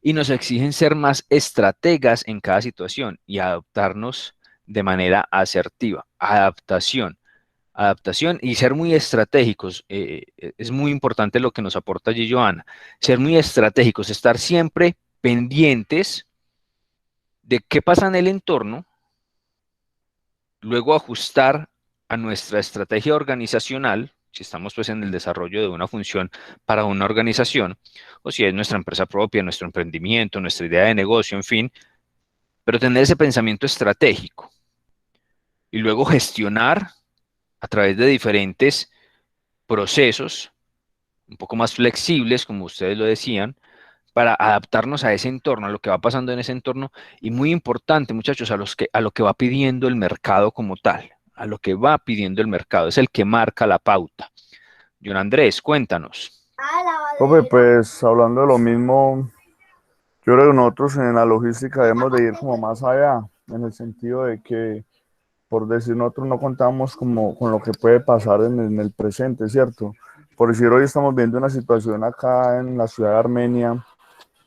y nos exigen ser más estrategas en cada situación y adaptarnos de manera asertiva. Adaptación y ser muy estratégicos. Es muy importante lo que nos aporta allí Joana. Ser muy estratégicos, estar siempre pendientes de qué pasa en el entorno, luego ajustar a nuestra estrategia organizacional, si estamos pues en el desarrollo de una función para una organización, o si es nuestra empresa propia, nuestro emprendimiento, nuestra idea de negocio, en fin, pero tener ese pensamiento estratégico y luego gestionar a través de diferentes procesos un poco más flexibles, como ustedes lo decían, para adaptarnos a ese entorno, a lo que va pasando en ese entorno, y muy importante, muchachos, a lo que va pidiendo el mercado como tal, a lo que va pidiendo el mercado, es el que marca la pauta. John Andrés, cuéntanos. Profe, pues hablando de lo mismo, yo creo que nosotros en la logística debemos de ir como más allá, en el sentido de que, por decir, nosotros no contamos como con lo que puede pasar en el presente, ¿cierto? Por decir, hoy estamos viendo una situación acá en la ciudad de Armenia,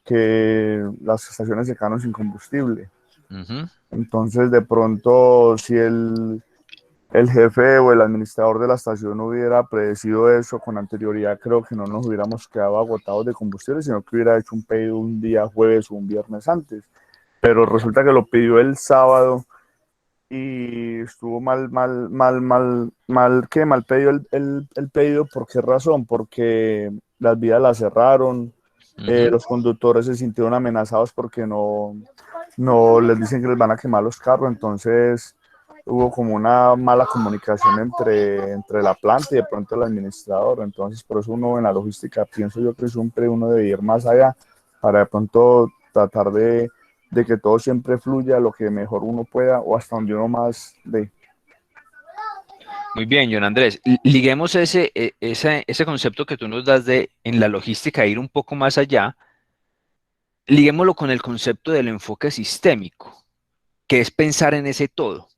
que las estaciones se quedaron sin combustible. Entonces, de pronto, si el jefe o el administrador de la estación hubiera predecido eso con anterioridad, creo que no nos hubiéramos quedado agotados de combustible, sino que hubiera hecho un pedido un día jueves o un viernes antes. Pero resulta que lo pidió el sábado y estuvo mal pedido el pedido. ¿Por qué razón? Porque las vías las cerraron, los conductores se sintieron amenazados porque no les dicen que les van a quemar los carros, entonces hubo como una mala comunicación entre la planta y de pronto el administrador. Entonces, por eso uno en la logística, pienso yo que siempre uno debe ir más allá para de pronto tratar de que todo siempre fluya lo que mejor uno pueda o hasta donde uno más de. Muy bien, John Andrés. Liguemos ese concepto que tú nos das de en la logística ir un poco más allá, liguémoslo con el concepto del enfoque sistémico, que es pensar en ese todo.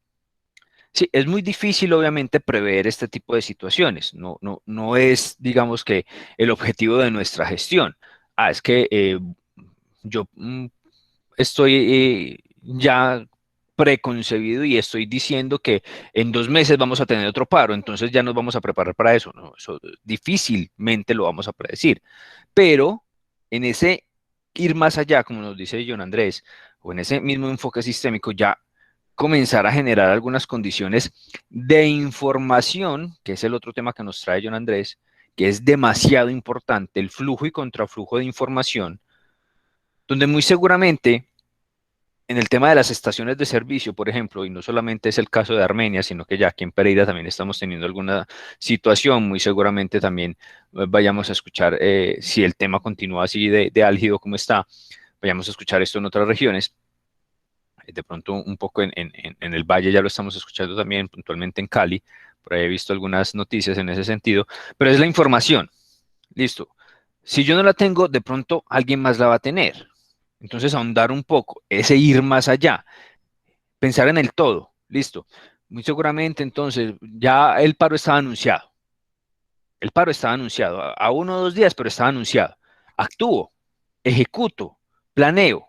Sí, es muy difícil, obviamente, prever este tipo de situaciones. No es, digamos que, el objetivo de nuestra gestión. Es que yo estoy ya preconcebido y estoy diciendo que en 2 meses vamos a tener otro paro, entonces ya nos vamos a preparar para eso. No, eso difícilmente lo vamos a predecir. Pero en ese ir más allá, como nos dice John Andrés, o en ese mismo enfoque sistémico, ya comenzar a generar algunas condiciones de información, que es el otro tema que nos trae John Andrés, que es demasiado importante, el flujo y contraflujo de información, donde muy seguramente en el tema de las estaciones de servicio, por ejemplo, y no solamente es el caso de Armenia, sino que ya aquí en Pereira también estamos teniendo alguna situación, muy seguramente también vayamos a escuchar, si el tema continúa así de álgido como está, vayamos a escuchar esto en otras regiones. De pronto un poco en el Valle ya lo estamos escuchando también, puntualmente en Cali, por ahí he visto algunas noticias en ese sentido, pero es la información, listo. Si yo no la tengo, de pronto alguien más la va a tener. Entonces ahondar un poco, ese ir más allá, pensar en el todo, listo. Muy seguramente entonces ya el paro estaba anunciado. El paro estaba anunciado, a 1 o 2 días, pero estaba anunciado. Actúo, ejecuto, planeo.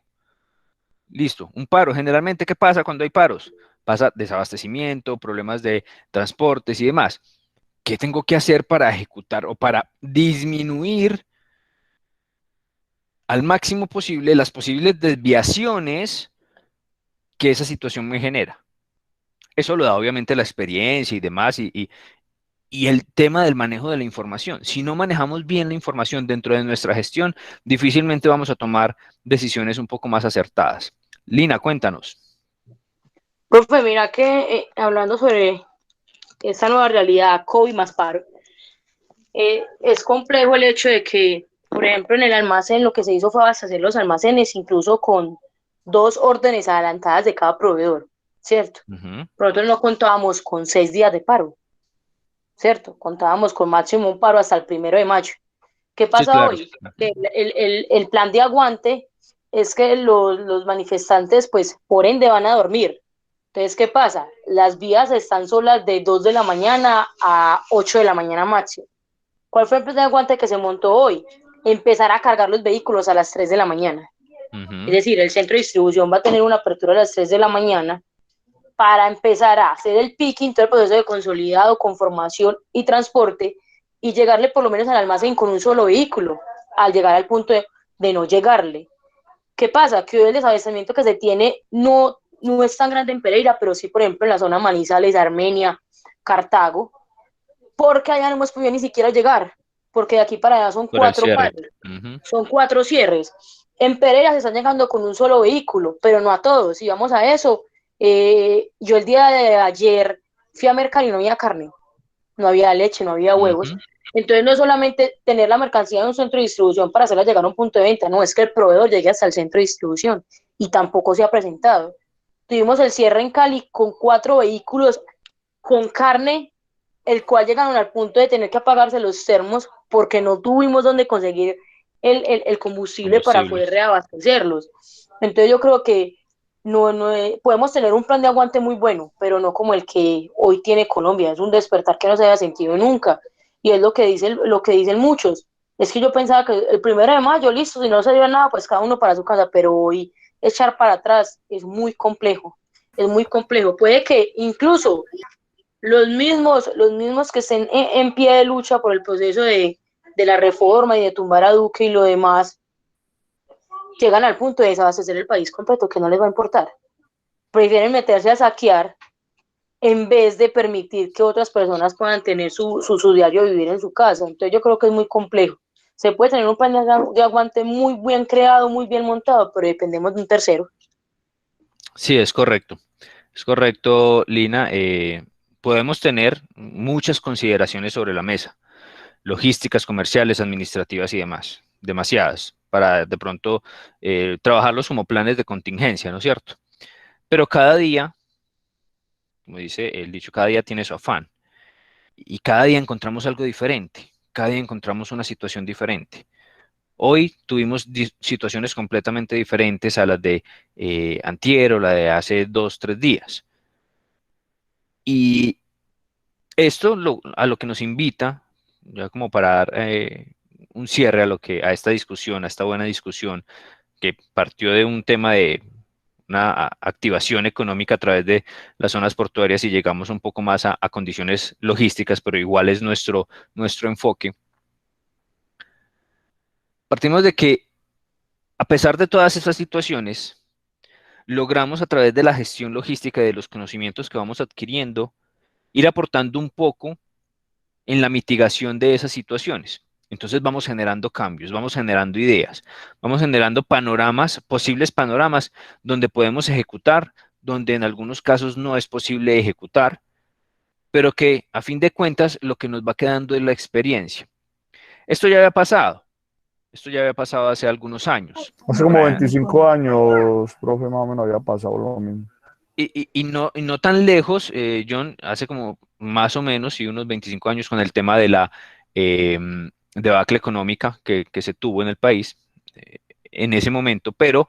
Listo, un paro. Generalmente, ¿qué pasa cuando hay paros? Pasa desabastecimiento, problemas de transportes y demás. ¿Qué tengo que hacer para ejecutar o para disminuir al máximo posible las posibles desviaciones que esa situación me genera? Eso lo da obviamente la experiencia y demás y el tema del manejo de la información. Si no manejamos bien la información dentro de nuestra gestión, difícilmente vamos a tomar decisiones un poco más acertadas. Lina, cuéntanos. Profe, mira que hablando sobre esta nueva realidad, COVID más paro, es complejo el hecho de que, por ejemplo, en el almacén lo que se hizo fue abastecer los almacenes, incluso con 2 órdenes adelantadas de cada proveedor, ¿cierto? Nosotros no contábamos con 6 días de paro, ¿cierto? Contábamos con máximo un paro hasta el 1 de mayo. ¿Qué pasa Sí, claro. hoy? El plan de aguante es que los manifestantes, pues, por ende van a dormir. Entonces, ¿qué pasa? Las vías están solas de 2 de la mañana a 8 de la mañana máximo. ¿Cuál fue el plan de aguante que se montó hoy? Empezar a cargar los vehículos a las 3 de la mañana. Es decir, el centro de distribución va a tener una apertura a las 3 de la mañana para empezar a hacer el picking, todo el proceso de consolidado, conformación y transporte, y llegarle por lo menos al almacén con un solo vehículo, al llegar al punto de no llegarle. ¿Qué pasa? Que hoy el desabastecimiento que se tiene no es tan grande en Pereira, pero sí, por ejemplo, en la zona Manizales, Armenia, Cartago, porque allá no hemos podido ni siquiera llegar, porque de aquí para allá son 4 paros, son 4 cierres. En Pereira se están llegando con un solo vehículo, pero no a todos. Si vamos a eso, yo el día de ayer fui a mercar y no había carne, no había leche, no había huevos. Entonces no es solamente tener la mercancía en un centro de distribución para hacerla llegar a un punto de venta, no, es que el proveedor llegue hasta el centro de distribución y tampoco se ha presentado. Tuvimos el cierre en Cali con 4 vehículos con carne, el cual llegaron al punto de tener que apagarse los termos porque no tuvimos donde conseguir el combustible para poder reabastecerlos. Entonces yo creo que podemos tener un plan de aguante muy bueno, pero no como el que hoy tiene Colombia. Es un despertar que no se había sentido nunca. Y es lo que dicen muchos. Es que yo pensaba que el 1 de mayo, listo, si no se dio nada, pues cada uno para su casa, pero hoy echar para atrás es muy complejo. Es muy complejo. Puede que incluso los mismos que estén en pie de lucha por el proceso de la reforma y de tumbar a Duque y lo demás, llegan al punto de desabastecer el país completo, que no les va a importar. Prefieren meterse a saquear en vez de permitir que otras personas puedan tener su diario vivir en su casa. Entonces yo creo que es muy complejo. Se puede tener un plan de aguante muy bien creado, muy bien montado, pero dependemos de un tercero. Sí, es correcto. Es correcto, Lina. Podemos tener muchas consideraciones sobre la mesa, logísticas, comerciales, administrativas y demás, demasiadas, para de pronto trabajarlos como planes de contingencia, ¿no es cierto? Pero cada día, como dice el dicho, cada día tiene su afán y cada día encontramos algo diferente, cada día encontramos una situación diferente. Hoy tuvimos situaciones completamente diferentes a las de antier o la de hace 2, 3 días. Y esto a lo que nos invita, ya como para dar un cierre a esta discusión, a esta buena discusión, que partió de un tema de una activación económica a través de las zonas portuarias y llegamos un poco más a condiciones logísticas, pero igual es nuestro enfoque. Partimos de que, a pesar de todas estas situaciones, logramos a través de la gestión logística y de los conocimientos que vamos adquiriendo, ir aportando un poco en la mitigación de esas situaciones. Entonces vamos generando cambios, vamos generando ideas, vamos generando panoramas, posibles panoramas, donde podemos ejecutar, donde en algunos casos no es posible ejecutar, pero que a fin de cuentas lo que nos va quedando es la experiencia. Esto ya había pasado hace algunos años. Hace como 25 años, profe, más o menos había pasado lo mismo. Y no tan lejos, John, hace como más o menos, sí, unos 25 años con el tema de la debacle económica que se tuvo en el país en ese momento, pero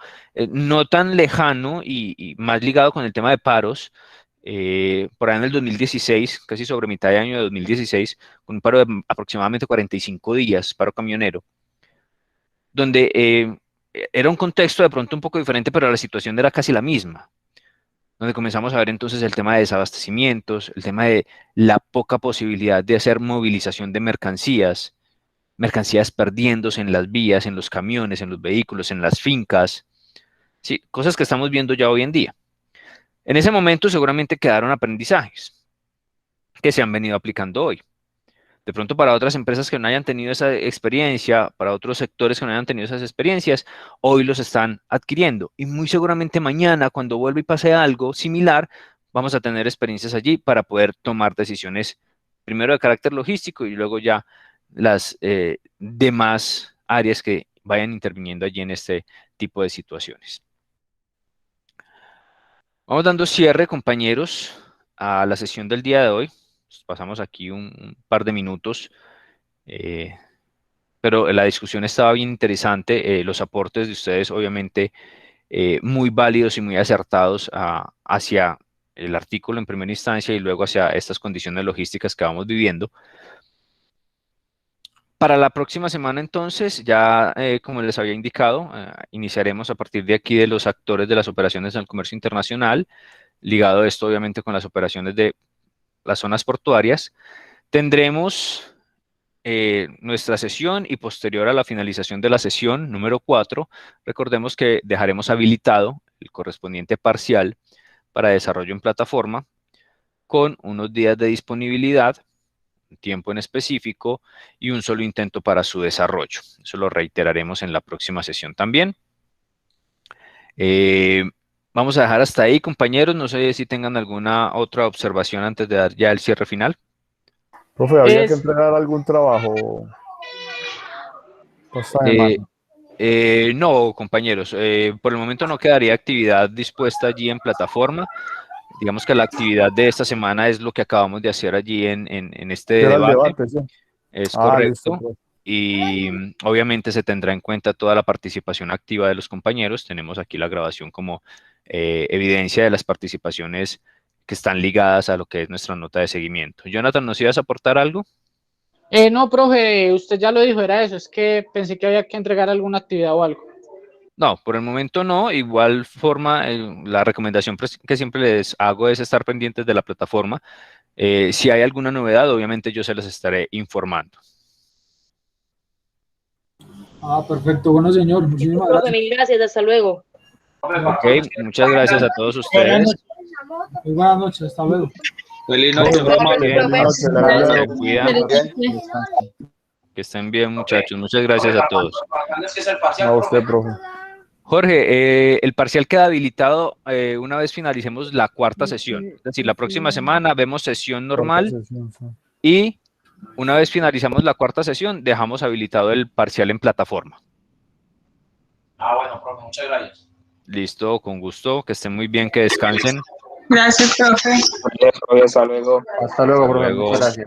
no tan lejano y más ligado con el tema de paros, por ahí en el 2016, casi sobre mitad de año de 2016, con un paro de aproximadamente 45 días, paro camionero, donde era un contexto de pronto un poco diferente, pero la situación era casi la misma, donde comenzamos a ver entonces el tema de desabastecimientos, el tema de la poca posibilidad de hacer movilización de mercancías perdiéndose en las vías, en los camiones, en los vehículos, en las fincas, sí, cosas que estamos viendo ya hoy en día. En ese momento seguramente quedaron aprendizajes que se han venido aplicando hoy. De pronto para otras empresas que no hayan tenido esa experiencia, para otros sectores que no hayan tenido esas experiencias, hoy los están adquiriendo. Y muy seguramente mañana, cuando vuelva y pase algo similar, vamos a tener experiencias allí para poder tomar decisiones, primero de carácter logístico y luego ya las demás áreas que vayan interviniendo allí en este tipo de situaciones. Vamos dando cierre, compañeros, a la sesión del día de hoy. Pasamos aquí un par de minutos, pero la discusión estaba bien interesante, los aportes de ustedes obviamente muy válidos y muy acertados hacia el artículo en primera instancia y luego hacia estas condiciones logísticas que vamos viviendo. Para la próxima semana entonces, ya como les había indicado, iniciaremos a partir de aquí de los actores de las operaciones del comercio internacional, ligado esto obviamente con las operaciones de las zonas portuarias. Tendremos nuestra sesión y posterior a la finalización de la sesión número 4, recordemos que dejaremos habilitado el correspondiente parcial para desarrollo en plataforma con unos días de disponibilidad, un tiempo en específico y un solo intento para su desarrollo. Eso lo reiteraremos en la próxima sesión también. Vamos a dejar hasta ahí, compañeros. No sé si tengan alguna otra observación antes de dar ya el cierre final. Profe, ¿había que entregar algún trabajo esta semana? No, compañeros. Por el momento no quedaría actividad dispuesta allí en plataforma. Digamos que la actividad de esta semana es lo que acabamos de hacer allí en este Era debate. el debate, sí. Es correcto. Listo, pues. y obviamente se tendrá en cuenta toda la participación activa de los compañeros. Tenemos aquí la grabación como evidencia de las participaciones que están ligadas a lo que es nuestra nota de seguimiento. Jonathan, ¿nos ibas a aportar algo? No, profe, usted ya lo dijo, era eso, es que pensé que había que entregar alguna actividad o algo. No, por el momento no. Igual forma, la recomendación que siempre les hago es estar pendientes de la plataforma. Si hay alguna novedad, obviamente yo se las estaré informando. Perfecto. Bueno, señor, muchísimas Profe, gracias. mil gracias, hasta luego. Ok, muchas gracias a todos ustedes. Muy buenas noches, hasta luego. Feliz noche, Que estén bien, muchachos. Muchas gracias a todos. A usted, profe. Jorge, el parcial queda habilitado una vez finalicemos la cuarta sesión. Es decir, la próxima semana vemos sesión normal y una vez finalizamos la cuarta sesión, dejamos habilitado el parcial en plataforma. Bueno, profe, muchas gracias. Listo, con gusto. Que estén muy bien, que descansen. Gracias, profe. Hasta luego. Hasta luego, profe. luego. Muchas gracias.